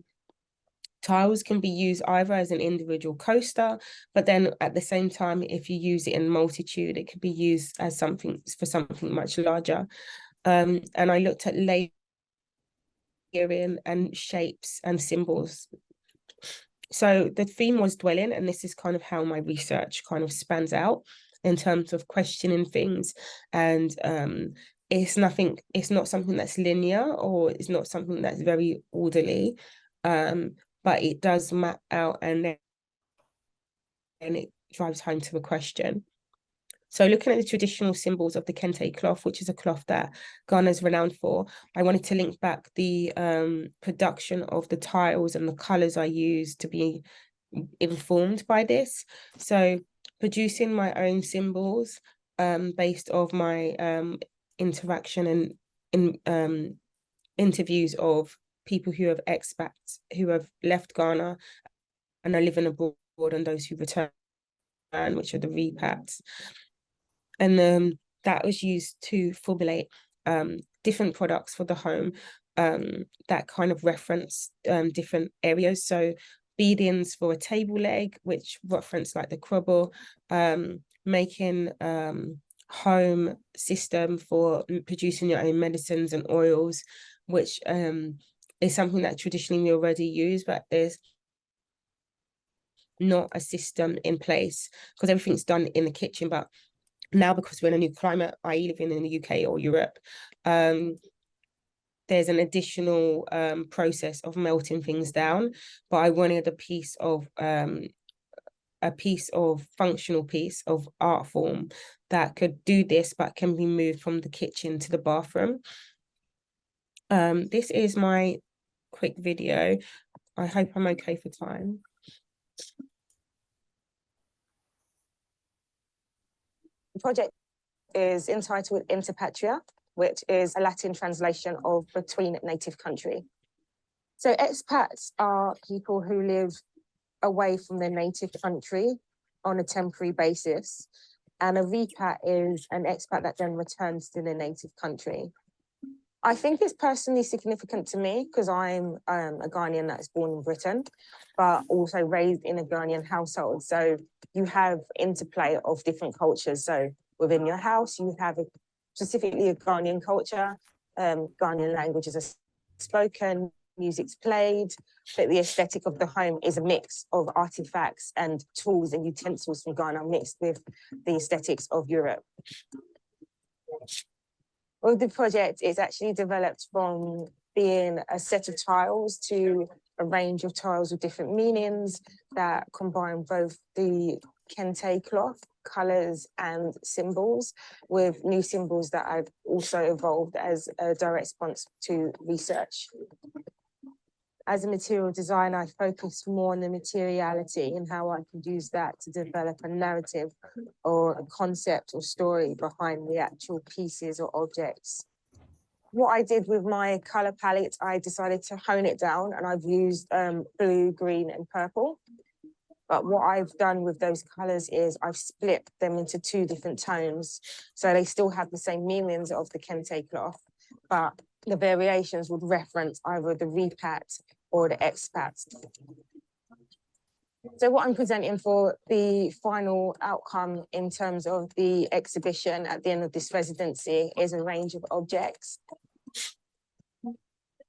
can be used either as an individual coaster, but then at the same time, if you use it in multitude, it could be used as something much larger. And I looked at layering and shapes and symbols. So the theme was dwelling, and this is kind of how my research kind of spans out in terms of questioning things. And it's not something that's linear, or it's not something that's very orderly, but it does map out, and then it drives home to the question. So looking at the traditional symbols of the kente cloth, which is a cloth that Ghana is renowned for, I wanted to link back the production of the tiles and the colours I used to be informed by this. So producing my own symbols based off my interaction and in interviews of people who have expats who have left Ghana and are living abroad, and those who return, which are the repats. And that was used to formulate different products for the home that kind of reference different areas. So beadings for a table leg, which reference like the crumble, making home system for producing your own medicines and oils, which is something that traditionally we already use, but there's not a system in place because everything's done in the kitchen. But now, because we're in a new climate, i.e. living in the UK or Europe, there's an additional process of melting things down. But I wanted a functional piece of art form that could do this, but can be moved from the kitchen to the bathroom. This is my quick video. I hope I'm okay for time. The project is entitled Interpatria, which is a Latin translation of between native country. So expats are people who live away from their native country on a temporary basis. And a repat is an expat that then returns to their native country. I think it's personally significant to me because I'm a Ghanaian that's born in Britain, but also raised in a Ghanaian household. So you have interplay of different cultures. So within your house, you have specifically a Ghanaian culture, Ghanaian languages are spoken, music's played, but the aesthetic of the home is a mix of artifacts and tools and utensils from Ghana mixed with the aesthetics of Europe. Well, the project is actually developed from being a set of tiles to a range of tiles with different meanings that combine both the kente cloth, colours and symbols, with new symbols that I've also evolved as a direct response to research. As a material designer, I focus more on the materiality and how I can use that to develop a narrative or a concept or story behind the actual pieces or objects. What I did with my colour palette, I decided to hone it down, and I've used blue, green and purple. But what I've done with those colours is I've split them into two different tones. So they still have the same meanings of the kente cloth, but the variations would reference either the repat or the expats. So what I'm presenting for the final outcome in terms of the exhibition at the end of this residency is a range of objects.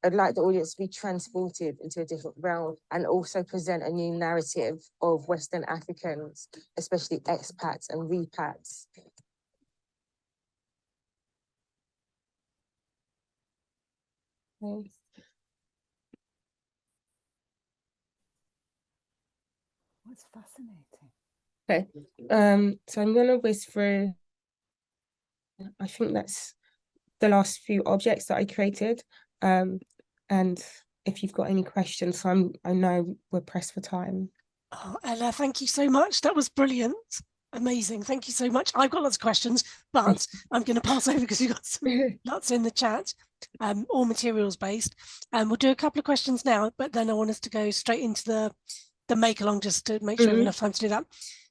I'd like the audience to be transported into a different realm and also present a new narrative of Western Africans, especially expats and repats. That's fascinating. Okay, so I'm going to whiz through, I think that's the last few objects that I created. And if you've got any questions, I know we're pressed for time. Oh, Ella, thank you so much. That was brilliant. Amazing. Thank you so much. I've got lots of questions, but I'm going to pass over because we've got lots in the chat, all materials based. We'll do a couple of questions now, but then I want us to go straight into the make along just to make sure we have enough time to do that.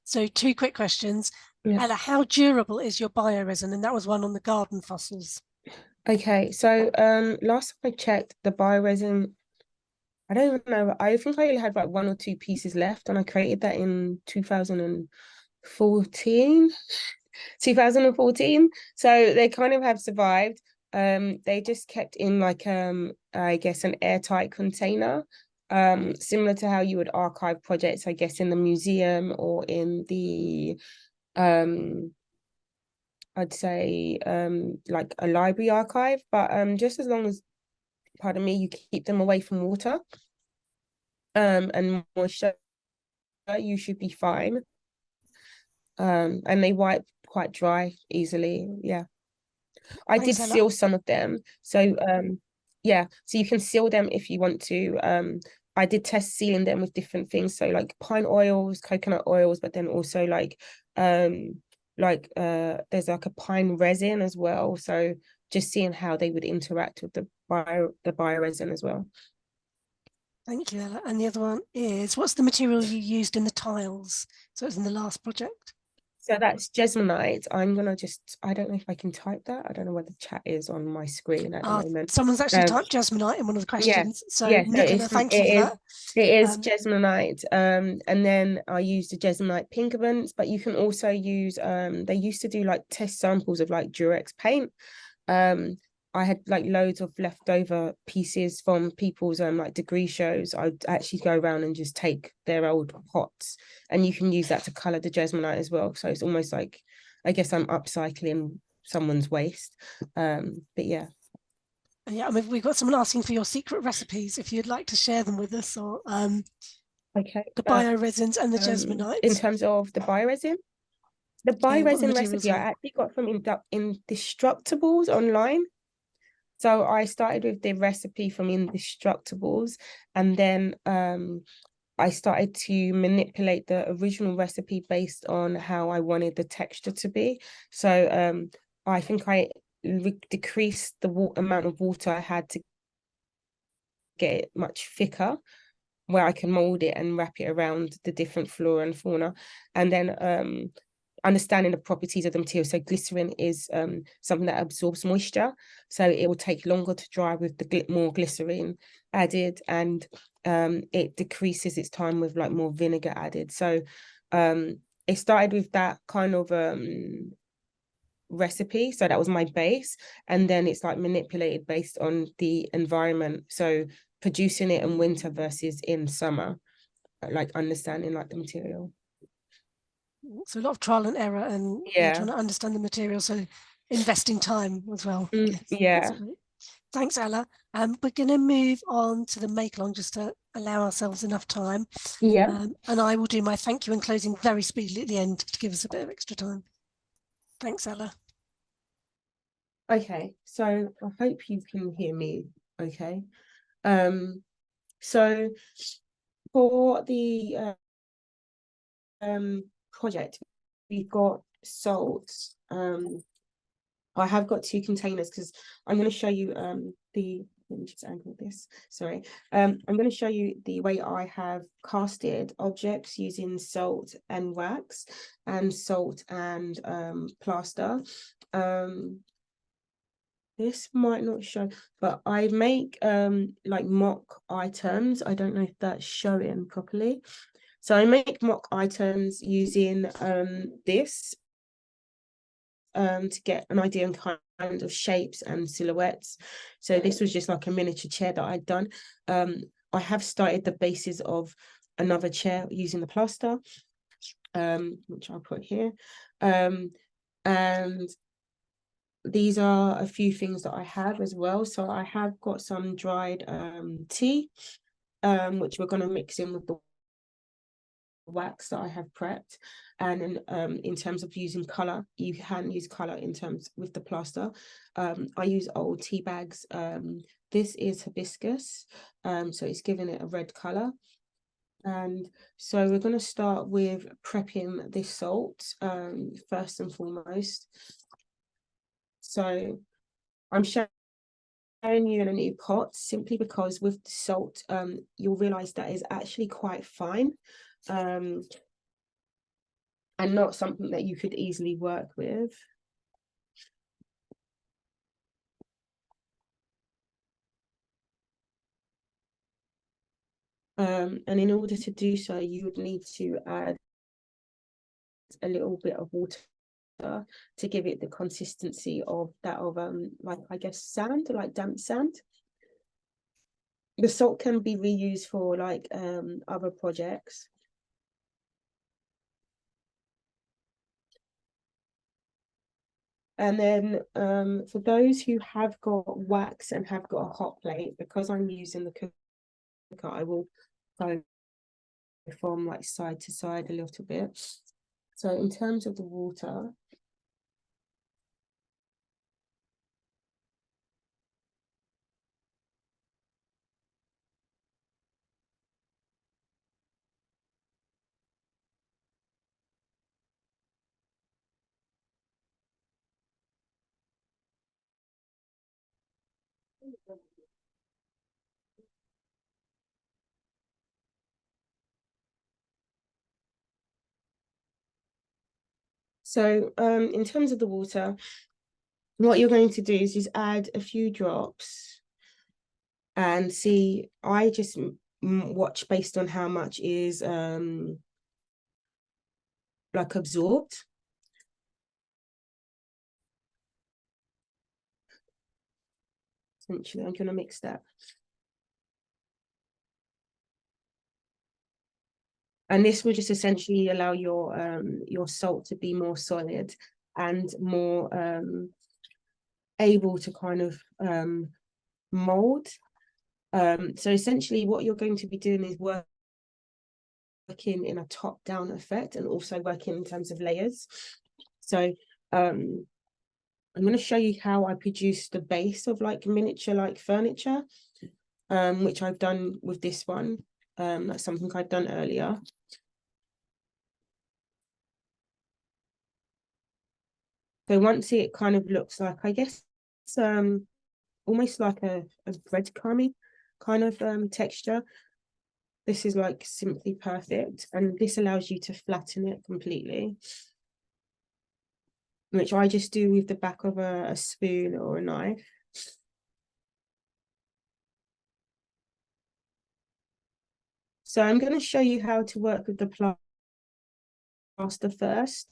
So 2 quick questions. Yeah. Ella, how durable is your bioresin? And that was one on the garden fossils. Okay, so last time I checked, the bioresin, I don't even know, I think I only had like 1 or 2 pieces left, and I created that in 2014. So they kind of have survived. They just kept in like I guess an airtight container, similar to how you would archive projects, I guess, in the museum or in the I'd say like a library archive, but just as long as, pardon me, you keep them away from water and moisture, you should be fine. And they wipe quite dry easily. Yeah, I did seal some of them, so yeah, so you can seal them if you want to. I did test sealing them with different things, so like pine oils, coconut oils, but then also like there's like a pine resin as well, so just seeing how they would interact with the bioresin as well. Thank you, Ella. And the other one is, what's the material you used in the tiles? So it was in the last project. So that's Jesmonite. I'm gonna just, I don't know if I can type that. I don't know where the chat is on my screen at the moment. Someone's actually typed Jesmonite in one of the questions. Yeah, so yeah, Nicola, thank you for that. It is Jesmonite. And then I used the Jesmonite pigments, but you can also use, they used to do like test samples of like Durex paint. I had like loads of leftover pieces from people's like degree shows. I'd actually go around and just take their old pots, and you can use that to color the Jesmonite as well. So it's almost like, I guess I'm upcycling someone's waste. But yeah. Yeah, I mean, we've got someone asking for your secret recipes if you'd like to share them with us, or okay, the bioresins and the Jesmonites. In terms of the bioresin, the bioresin recipe I actually got from Indestructibles online. So I started with the recipe from Indestructibles, and then I started to manipulate the original recipe based on how I wanted the texture to be. So I think I decreased the amount of water I had to get it much thicker, where I can mold it and wrap it around the different flora and fauna. And then understanding the properties of the material. So glycerin is something that absorbs moisture, so it will take longer to dry with the more glycerin added, and it decreases its time with like more vinegar added. So it started with that kind of recipe, so that was my base, and then it's like manipulated based on the environment, so producing it in winter versus in summer, like understanding like the material. So a lot of trial and error, and trying to understand the material, so investing time as well. Yeah. Thanks, Ella. We're going to move on to the make along just to allow ourselves enough time. And I will do my thank you and closing very speedily at the end to give us a bit of extra time. Thanks, Ella. Okay, so I hope you can hear me okay. So for the project, we've got salt. I have got 2 containers because I'm going to show you let me just angle this, sorry. I'm going to show you the way I have casted objects using salt and wax and salt and plaster. This might not show, but I make like mock items. I don't know if that's showing properly. So I make mock items using this to get an idea and kind of shapes and silhouettes. So this was just like a miniature chair that I'd done. I have started the bases of another chair using the plaster, which I'll put here. And these are a few things that I have as well. So I have got some dried tea, which we're going to mix in with the wax that I have prepped. And then in terms of using color, you can use color in terms with the plaster. I use old tea bags. This is hibiscus, so it's giving it a red color. And so we're going to start with prepping this salt first and foremost. So I'm showing you in a new pot simply because with the salt, you'll realize that is actually quite fine. And not something that you could easily work with. And in order to do so, you would need to add a little bit of water to give it the consistency of that of like, I guess, sand, like damp sand. The salt can be reused for like other projects. And then for those who have got wax and have got a hot plate, because I'm using the cooker, I will go from like side to side a little bit. So in terms of the water, so in terms of the water, what you're going to do is just add a few drops and see. I just watch based on how much is like absorbed. Essentially, I'm going to mix that. And this will just essentially allow your salt to be more solid and more able to kind of mold. So essentially what you're going to be doing is working in a top-down effect and also working in terms of layers. So I'm going to show you how I produce the base of like miniature like furniture, which I've done with this one. That's something I've done earlier. So once it kind of looks like, I guess, almost like a breadcrumby kind of texture. This is like simply perfect, and this allows you to flatten it completely, which I just do with the back of a spoon or a knife. So I'm going to show you how to work with the plaster first.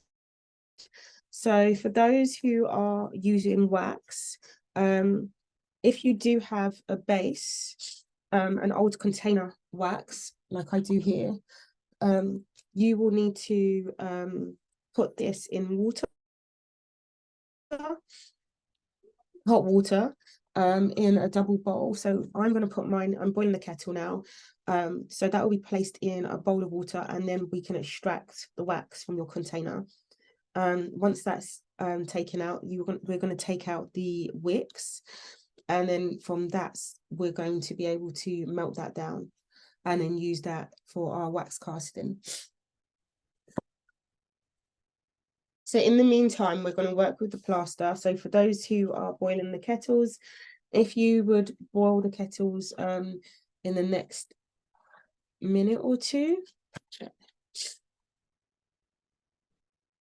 So for those who are using wax, if you do have a base, an old container wax, like I do here, you will need to put this in water, hot water, in a double bowl. So I'm going to put mine, I'm boiling the kettle now. So that will be placed in a bowl of water, and then we can extract the wax from your container. Once that's taken out, we're going to take out the wicks, and then from that we're going to be able to melt that down and then use that for our wax casting. So in the meantime, we're going to work with the plaster. So for those who are boiling the kettles, if you would boil the kettles in the next minute or two,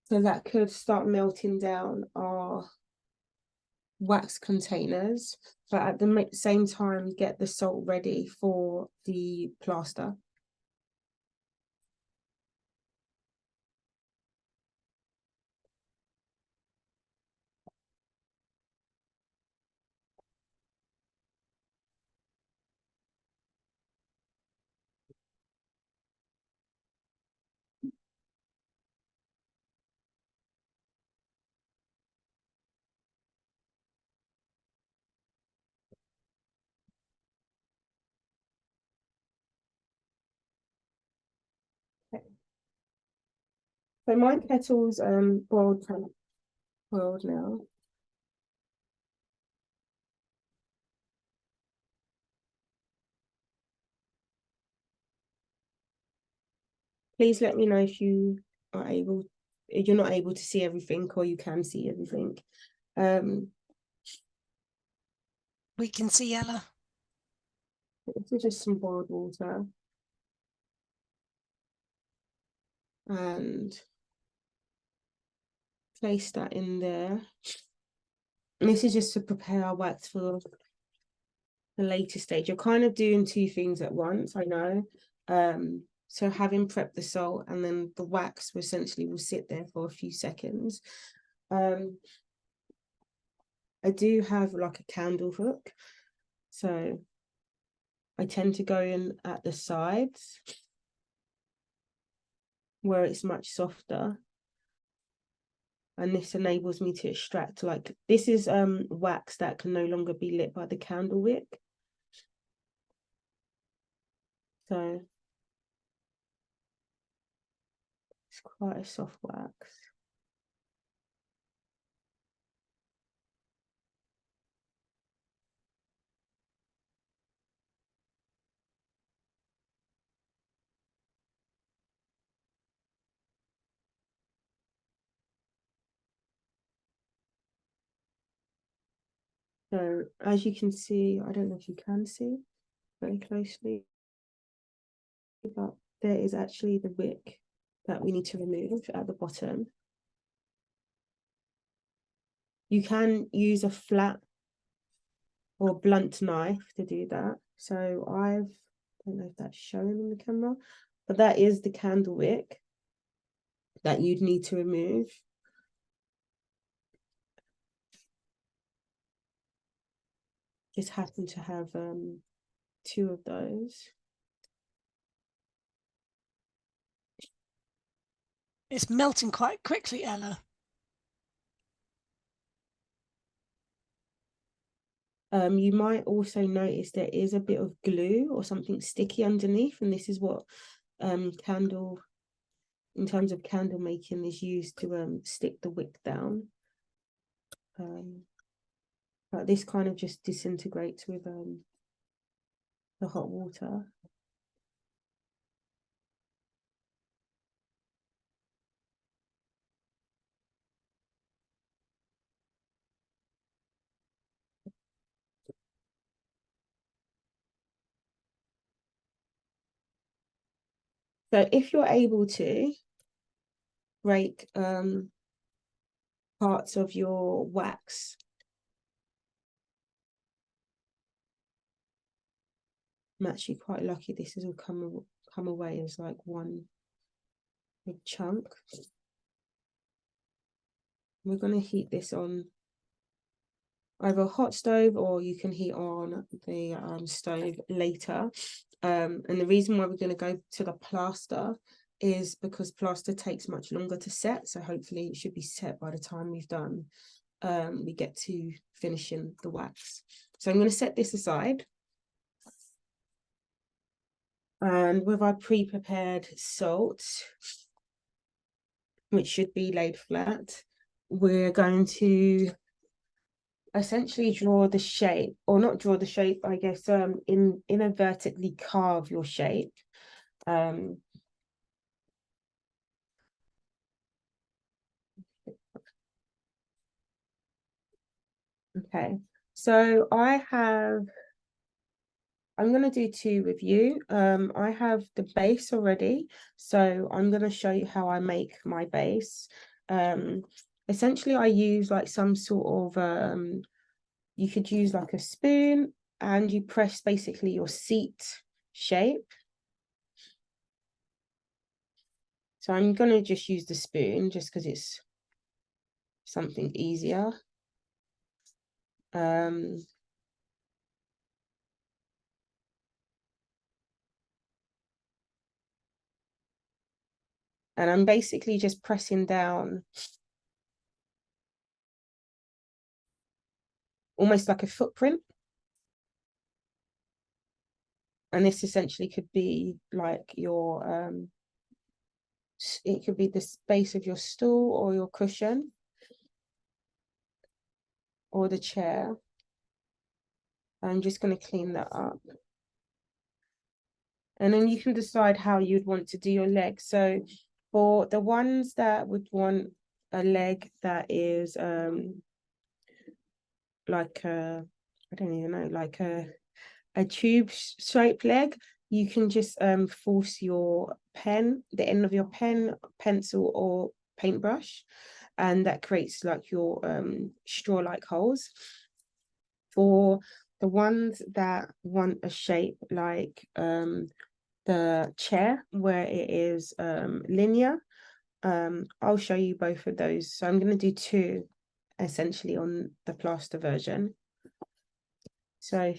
so that could start melting down our wax containers, but at the same time get the salt ready for the plaster. So my kettle's boiled now. Please let me know if you're not able to see everything, or you can see everything. We can see Ella. This is just some boiled water. And place that in there. And this is just to prepare our wax for the later stage. You're kind of doing two things at once, I know. So having prepped the salt, and then the wax essentially will sit there for a few seconds. I do have like a candle hook, so I tend to go in at the sides where it's much softer, and this enables me to extract, like, this is wax that can no longer be lit by the candle wick. So it's quite a soft wax. So as you can see, I don't know if you can see very closely, but there is actually the wick that we need to remove at the bottom. You can use a flat or blunt knife to do that. So I don't know if that's showing on the camera, but that is the candle wick that you'd need to remove. Just happen to have two of those. It's melting quite quickly, Ella. You might also notice there is a bit of glue or something sticky underneath, and this is what candle, in terms of candle making, is used to stick the wick down. But this kind of just disintegrates with the hot water. So if you're able to break parts of your wax, I'm actually quite lucky this has all come away as like one big chunk. We're going to heat this on either a hot stove, or you can heat on the stove later. And the reason why we're going to go to the plaster is because plaster takes much longer to set. So hopefully it should be set by the time we get to finishing the wax. So I'm going to set this aside. And with our pre-prepared salt, which should be laid flat, we're going to essentially draw the shape, or not draw the shape, I guess, inadvertently carve your shape. Okay, so I'm going to do two with you. I have the base already, so I'm going to show you how I make my base. Essentially, I use like some sort of, you could use like a spoon, and you press basically your seat shape. So I'm going to just use the spoon just because it's something easier. And I'm basically just pressing down almost like a footprint. And this essentially could be like your, it could be the space of your stool or your cushion or the chair. I'm just going to clean that up. And then you can decide how you'd want to do your legs. So for the ones that would want a leg that is like a, I don't even know, like a tube shaped leg, you can just force your pen, the end of your pen, pencil or paintbrush, and that creates like your straw-like holes. For the ones that want a shape like the chair, where it is linear, I'll show you both of those. So I'm going to do two essentially on the plaster version. So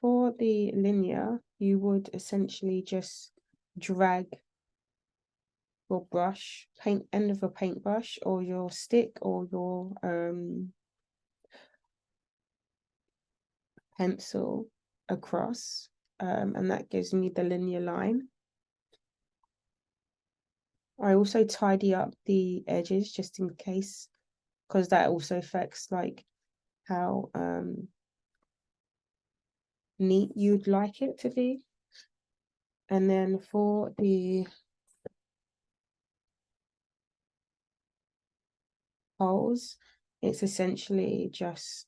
for the linear, you would essentially just drag your brush, end of a paintbrush or your stick or your pencil across, and that gives me the linear line. I also tidy up the edges just in case, because that also affects like how neat you'd like it to be. And then for the holes, it's essentially just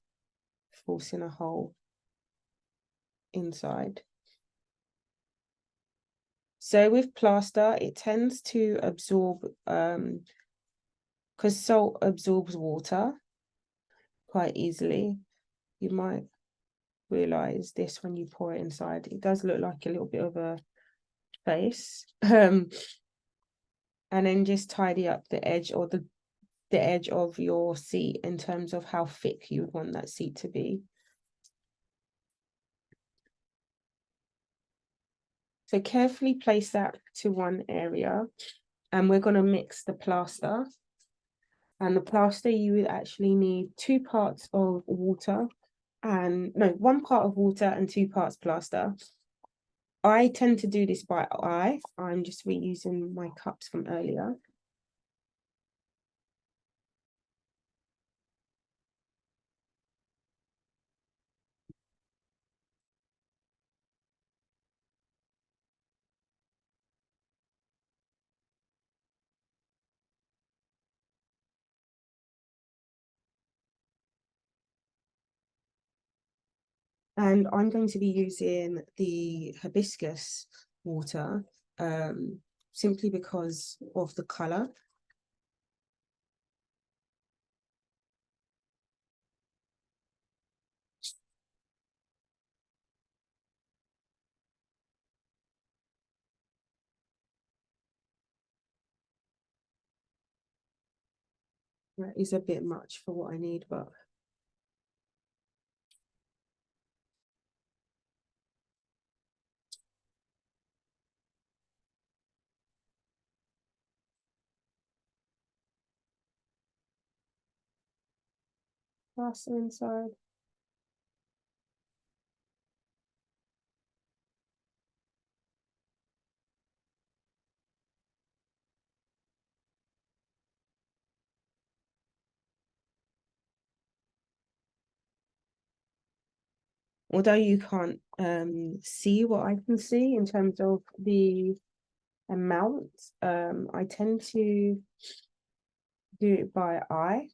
forcing a hole inside. So with plaster, it tends to absorb, because salt absorbs water quite easily. You might realize this when you pour it inside. It does look like a little bit of a face. And then just tidy up the edge or the edge of your seat in terms of how thick you would want that seat to be. So carefully place that to one area, and we're going to mix the plaster. And the plaster, you would actually need 2 parts of water, and no, 1 part of water and 2 parts plaster. I tend to do this by eye. I'm just reusing my cups from earlier. And I'm going to be using the hibiscus water simply because of the colour. That is a bit much for what I need, but plaster inside. Although you can't see what I can see in terms of the amount, I tend to do it by eye.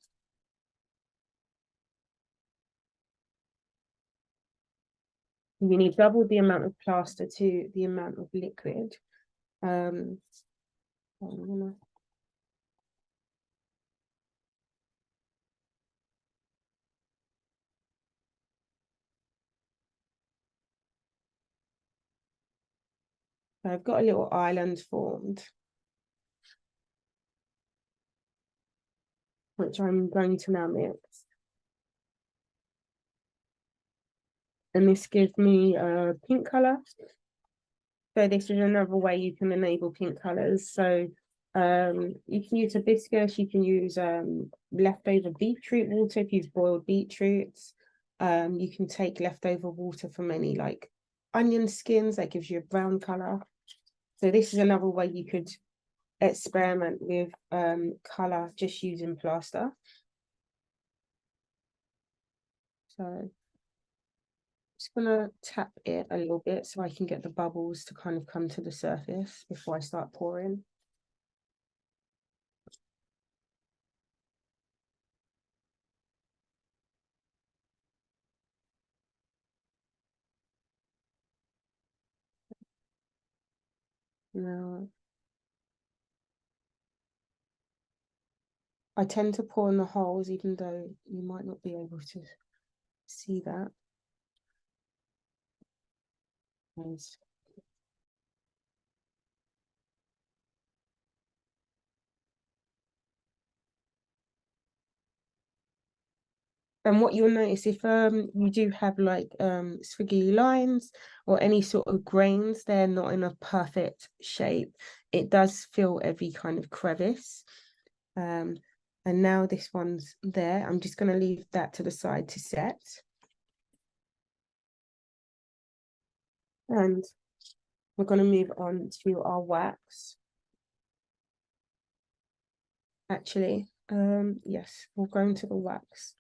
You need double the amount of plaster to the amount of liquid. I'm gonna... I've got a little island formed, which I'm going to now mix. And this gives me a pink colour. So this is another way you can enable pink colours. So you can use hibiscus, you can use leftover beetroot water if you've boiled beetroots. You can take leftover water from any like onion skins that gives you a brown colour. So this is another way you could experiment with colour just using plaster. So just gonna tap it a little bit so I can get the bubbles to kind of come to the surface before I start pouring. Now, I tend to pour in the holes, even though you might not be able to see that. Nice. And what you'll notice if you do have like squiggly lines or any sort of grains, they're not in a perfect shape. It does fill every kind of crevice. And now this one's there. I'm just going to leave that to the side to set. And we're going to move on to our wax. Actually, yes, we'll go into the wax.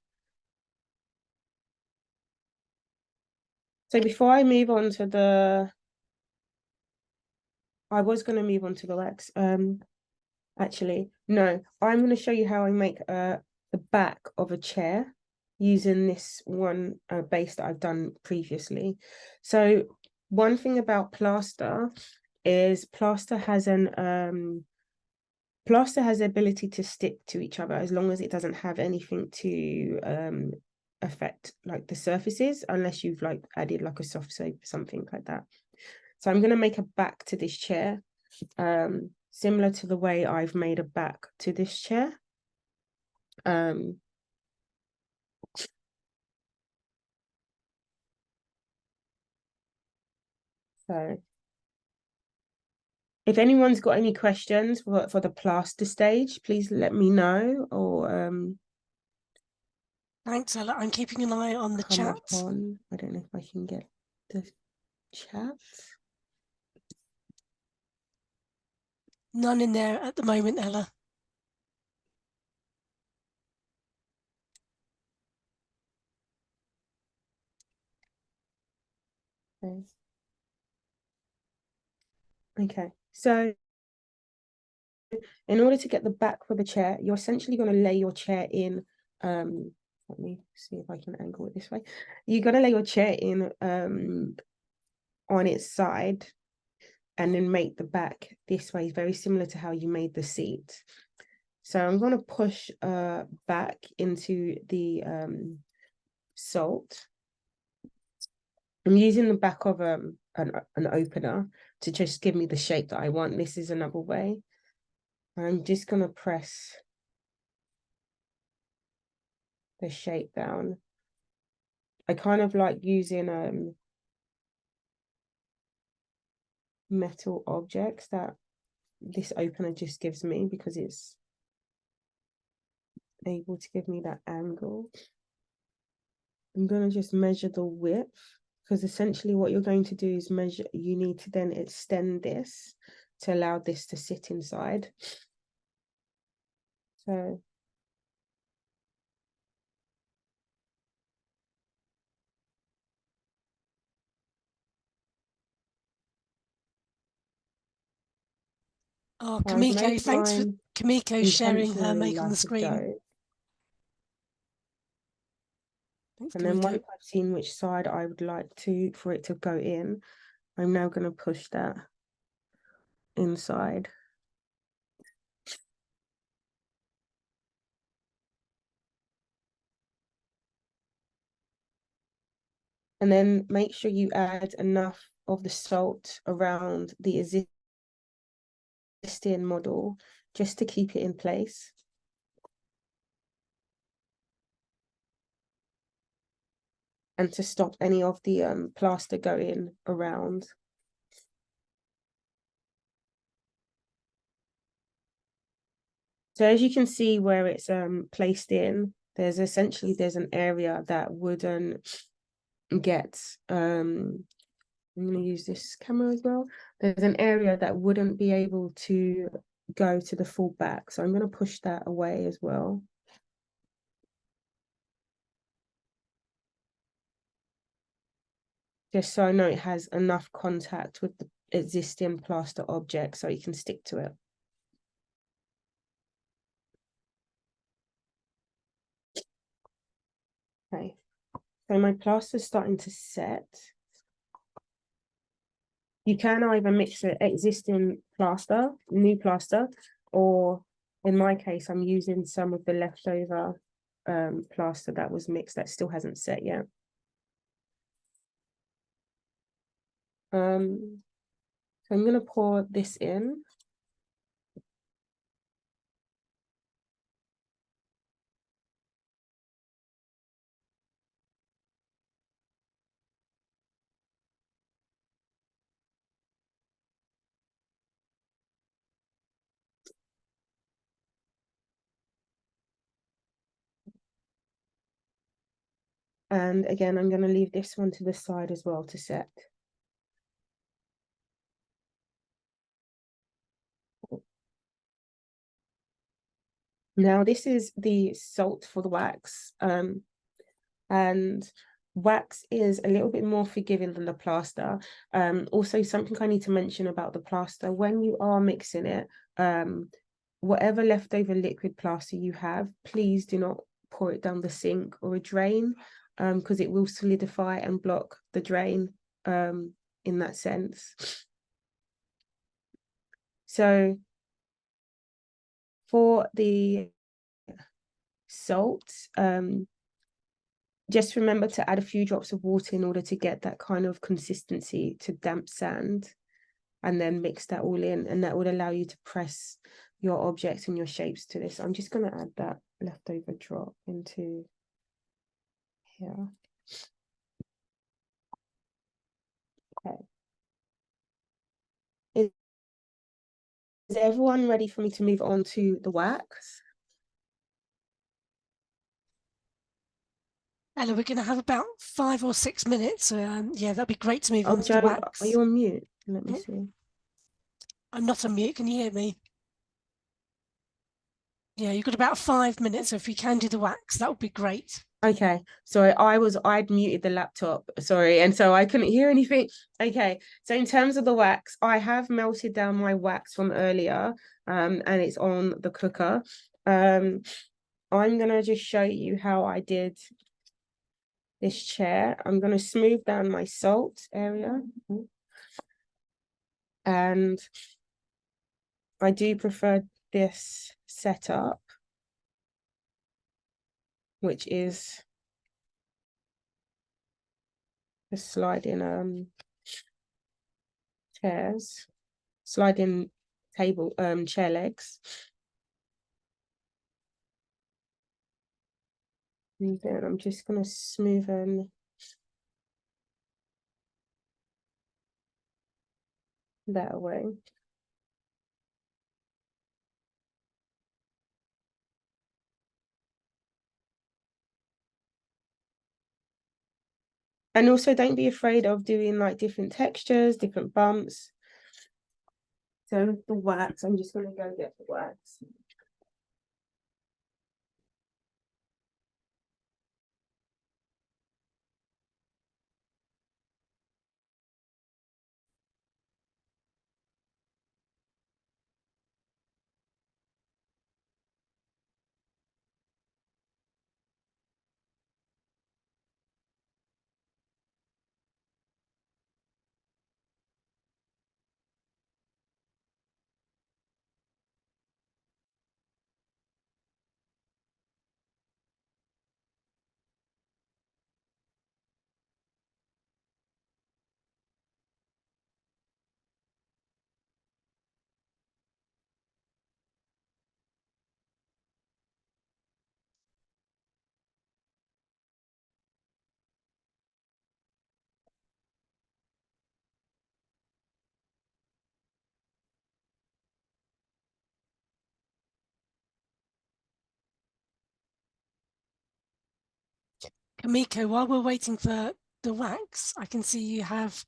So before I move on to the, I was going to move on to the wax. Actually, no, I'm going to show you how I make the back of a chair using this one base that I've done previously. So one thing about plaster is plaster has the ability to stick to each other as long as it doesn't have anything to affect like the surfaces, unless you've like added like a soft soap or something like that. So I'm going to make a back to this chair similar to the way I've made a back to this chair. So if anyone's got any questions for the plaster stage, please let me know, or Thanks, Ella. I'm keeping an eye on the come chat. up on, I don't know if I can get the chat. None in there at the moment, Ella. Okay, so in order to get the back for the chair, you're essentially going to lay your chair in Let me see if I can angle it this way. You're gonna lay your chair in on its side and then make the back this way, very similar to how you made the seat. So I'm going to push back into the salt. I'm using the back of an opener to just give me the shape that I want. This is another way. I'm just going to press the shape down. I kind of like using metal objects that this opener just gives me, because it's able to give me that angle. I'm going to just measure the width, because essentially what you're going to do is measure, you need to then extend this to allow this to sit inside. So Oh, I've made Kamiko, thanks for mine Kamiko sharing her intentionally make on the like a screen. dough. Thanks, And then Kamiko. once I've seen which side I would like for it to go in, I'm now going to push that inside. And then make sure you add enough of the salt around the existing model just to keep it in place. And to stop any of the plaster going around. So as you can see where it's placed in, there's an area that wouldn't get I'm going to use this camera as well. There's an area that wouldn't be able to go to the full back, so I'm going to push that away as well. Just so I know it has enough contact with the existing plaster object so you can stick to it. Okay, so my plaster is starting to set. You can either mix the existing plaster, new plaster, or in my case, I'm using some of the leftover plaster that was mixed that still hasn't set yet. So I'm going to pour this in. And again, I'm going to leave this one to the side as well to set. Now this is the salt for the wax. And wax is a little bit more forgiving than the plaster. Also, something I need to mention about the plaster, when you are mixing it, whatever leftover liquid plaster you have, please do not pour it down the sink or a drain, because it will solidify and block the drain in that sense. So for the salt, just remember to add a few drops of water in order to get that kind of consistency to damp sand, and then mix that all in, and that would allow you to press your objects and your shapes to this. I'm just going to add that leftover drop into here. Okay. Is everyone ready for me to move on to the wax? Ella, we're going to have about 5 or 6 minutes. So yeah, that'd be great to move on to Joe, the wax. are you on mute? Let me see. I'm not on mute. Can you hear me? Yeah, you've got about 5 minutes. So if you can do the wax, that would be great. Okay, so I'd muted the laptop, sorry, and so I couldn't hear anything. Okay, so in terms of the wax, I have melted down my wax from earlier, and it's on the cooker. I'm gonna just show you how I did this chair. I'm gonna smooth down my salt area. And I do prefer this setup, which is the sliding chairs, sliding table chair legs. And then I'm just gonna smoothen that away. And also don't be afraid of doing like different textures, different bumps. So the wax, I'm just gonna go get the wax. Kamiko, while we're waiting for the wax, I can see you have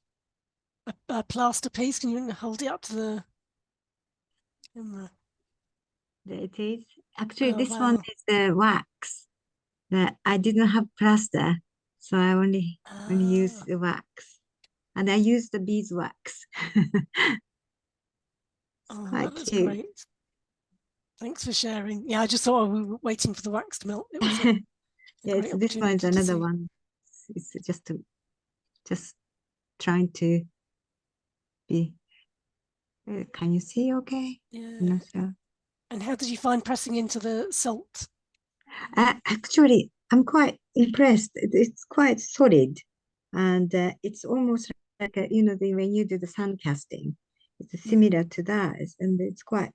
a plaster piece. Can you hold it up to the camera? It is. Actually, Oh, this one wow. is the wax. That I didn't have plaster, so I only use Ah, the wax. And I use the beeswax. oh, Quite that looks cute. great. Thanks for sharing. Yeah, I just thought we were waiting for the wax to melt. It was a Yeah, great this one is opportunity to another see. one. It's just trying to be. Can you see? Okay. Yeah. I'm not sure. And how did you find pressing into the salt? Actually, I'm quite impressed. It's quite solid, and it's almost like when you do the sun casting, it's similar to that, and it's quite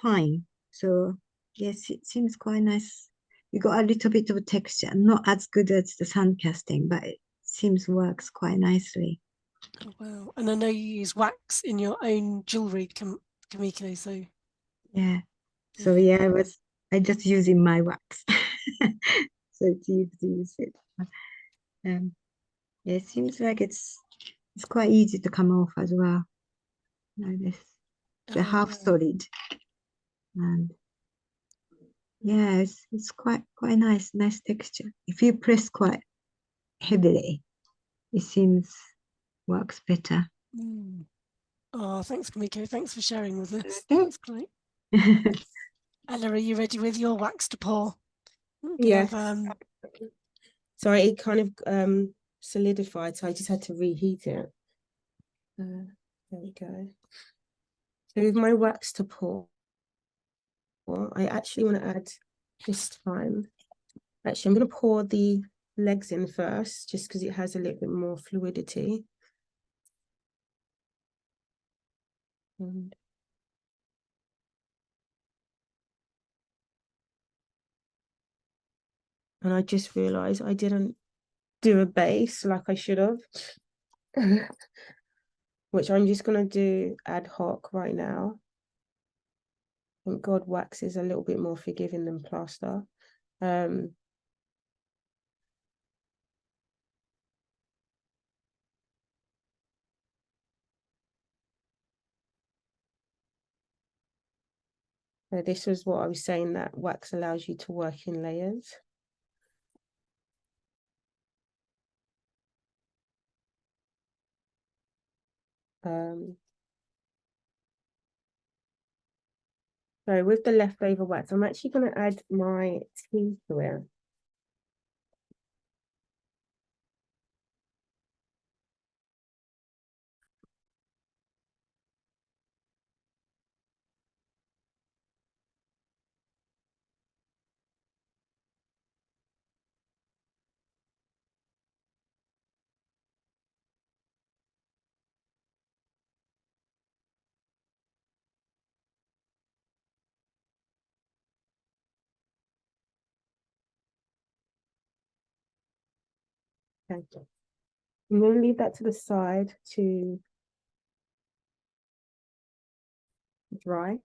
fine. So yes, it seems quite nice. You got a little bit of texture, not as good as the sun casting, but it seems works quite nicely. Oh, wow. And I know you use wax in your own jewelry, Kamiko. So Yeah. So yeah. yeah, I just using my wax. So it's easy to use it. Um, yeah, it seems like it's quite easy to come off as well. Like this. It's a Oh, half wow. solid. And yeah, it's quite nice texture. If you press quite heavily, it seems works better. Mm. Oh, thanks, Kamiko. Thanks for sharing with us. Okay. That's great. Ella, are you ready with your wax to pour? You Yes. have, Sorry, it kind of solidified, so I just had to reheat it. There we go. So with my wax to pour, I actually want to add this time. Actually, I'm going to pour the legs in first, just because it has a little bit more fluidity. And I just realized I didn't do a base like I should have, which I'm just going to do ad hoc right now. Thank God wax is a little bit more forgiving than plaster. This was what I was saying, that wax allows you to work in layers. So with the leftover wax, I'm actually going to add my tea to it. Okay. I'm going to leave that to the side to dry.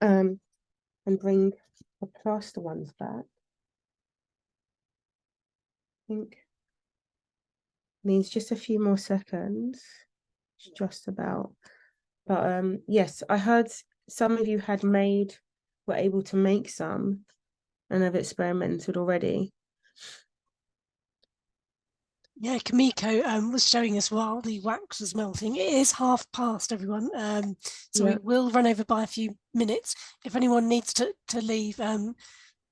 And bring the plaster ones back. I think needs just a few more seconds. It's just about. But yes, I heard some of you were able to make some and have experimented already. Yeah, Kamiko was showing us while the wax was melting. It is past, everyone. So we will run over by a few minutes. If anyone needs to leave,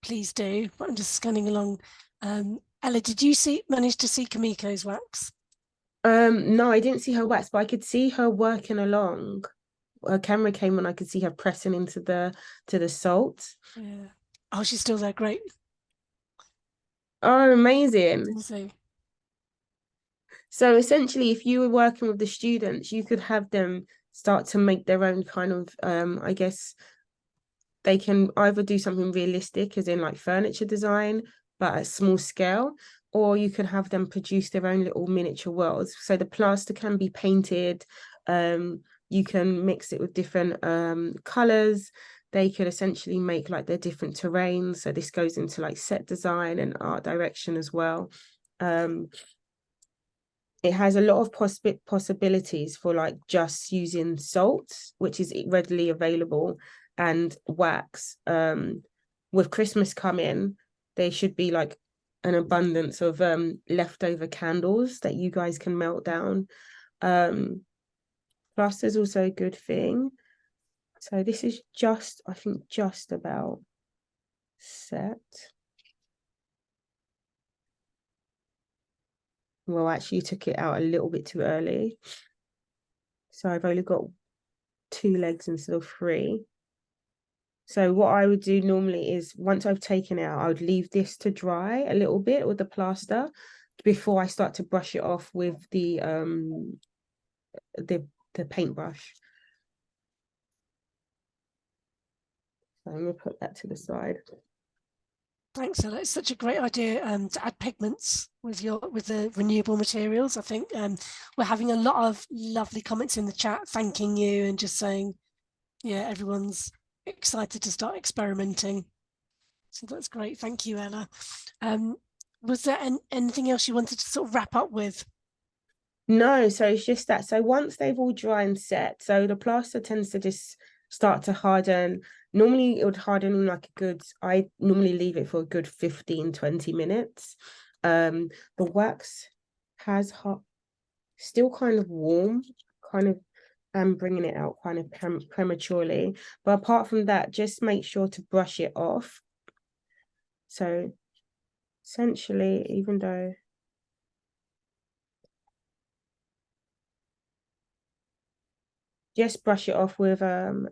please do. But I'm just scanning along. Ella, did you manage to see Kamiko's wax? No, I didn't see her wax, but I could see her working along. Her camera came on, I could see her pressing into the salt. Yeah. Oh, she's still there. Great. Oh, amazing. So essentially, if you were working with the students, you could have them start to make their own kind of, I guess, they can either do something realistic, as in like furniture design, but at small scale, or you could have them produce their own little miniature worlds. So the plaster can be painted, you can mix it with different colors. They could essentially make like their different terrains. So this goes into like set design and art direction as well. It has a lot of possibilities for like just using salt, which is readily available, and wax. With Christmas coming, there should be like an abundance of leftover candles that you guys can melt down. Plaster is also a good thing. So this is just, I think, just about set. Well, actually, you took it out a little bit too early. So I've only got 2 legs instead of 3. So what I would do normally is once I've taken it out, I would leave this to dry a little bit with the plaster before I start to brush it off with the paintbrush. So I'm going to put that to the side. Thanks, Ella. It's such a great idea to add pigments with the renewable materials. I think we're having a lot of lovely comments in the chat thanking you and just saying, yeah, everyone's excited to start experimenting. So that's great. Thank you, Ella. Was there anything else you wanted to sort of wrap up with? No, so it's just that. So once they've all dry and set, so the plaster tends to just start to harden. Normally it would harden in like I normally leave it for a good 15-20 minutes. The wax has still kind of warm, kind of bringing it out kind of prematurely. But apart from that, just make sure to brush it off. So essentially, even though just brush it off with a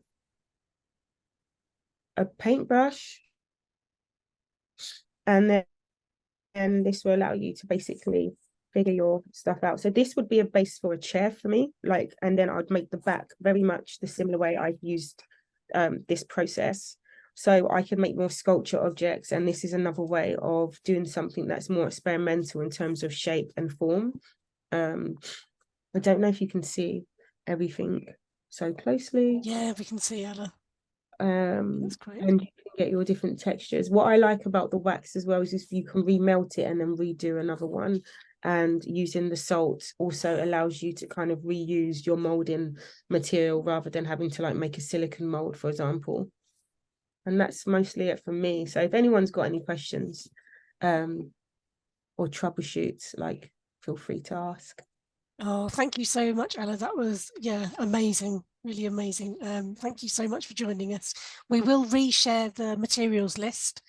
paintbrush, and then this will allow you to basically figure your stuff out. So this would be a base for a chair for me, like, and then I'd make the back very much the similar way I've used this process. So I can make more sculpture objects, and this is another way of doing something that's more experimental in terms of shape and form. I don't know if you can see everything so closely. Yeah, we can see, Ella. That's great. And you can get your different textures. What I like about the wax as well is if you can remelt it and then redo another one. And using the salt also allows you to kind of reuse your molding material rather than having to like make a silicone mold, for example. And that's mostly it for me. So if anyone's got any questions or troubleshoots, like, feel free to ask. Oh, thank you so much, Ella. That was, yeah, amazing, really amazing. Thank you so much for joining us. We will reshare the materials list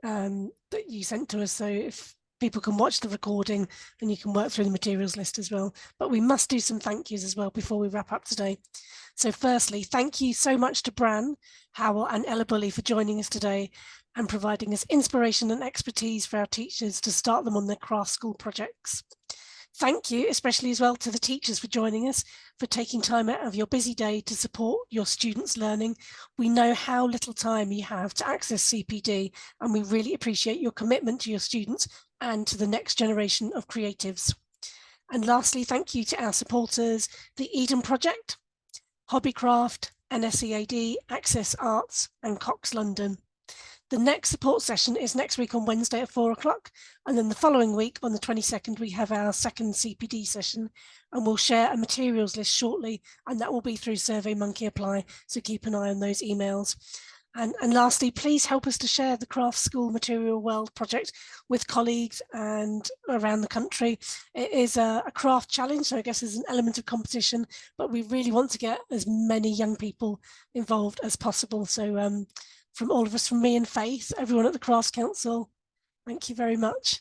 that you sent to us. So if people can watch the recording, then you can work through the materials list as well. But we must do some thank yous as well before we wrap up today. So firstly, thank you so much to Bran Howell and Ella Bulley for joining us today and providing us inspiration and expertise for our teachers to start them on their craft school projects. Thank you, especially as well to the teachers for joining us, for taking time out of your busy day to support your students' learning. We know how little time you have to access CPD, and we really appreciate your commitment to your students and to the next generation of creatives. And lastly, thank you to our supporters, the Eden Project, Hobbycraft, NSEAD, Access Arts and Cox London. The next support session is next week on Wednesday at 4 o'clock. And then the following week on the 22nd, we have our second CPD session, and we'll share a materials list shortly, and that will be through SurveyMonkey Apply. So keep an eye on those emails. And lastly, please help us to share the Craft School Material World project with colleagues and around the country. It is a craft challenge, so I guess there's an element of competition, but we really want to get as many young people involved as possible. So from all of us, from me and Faith, everyone at the Crafts Council, thank you very much.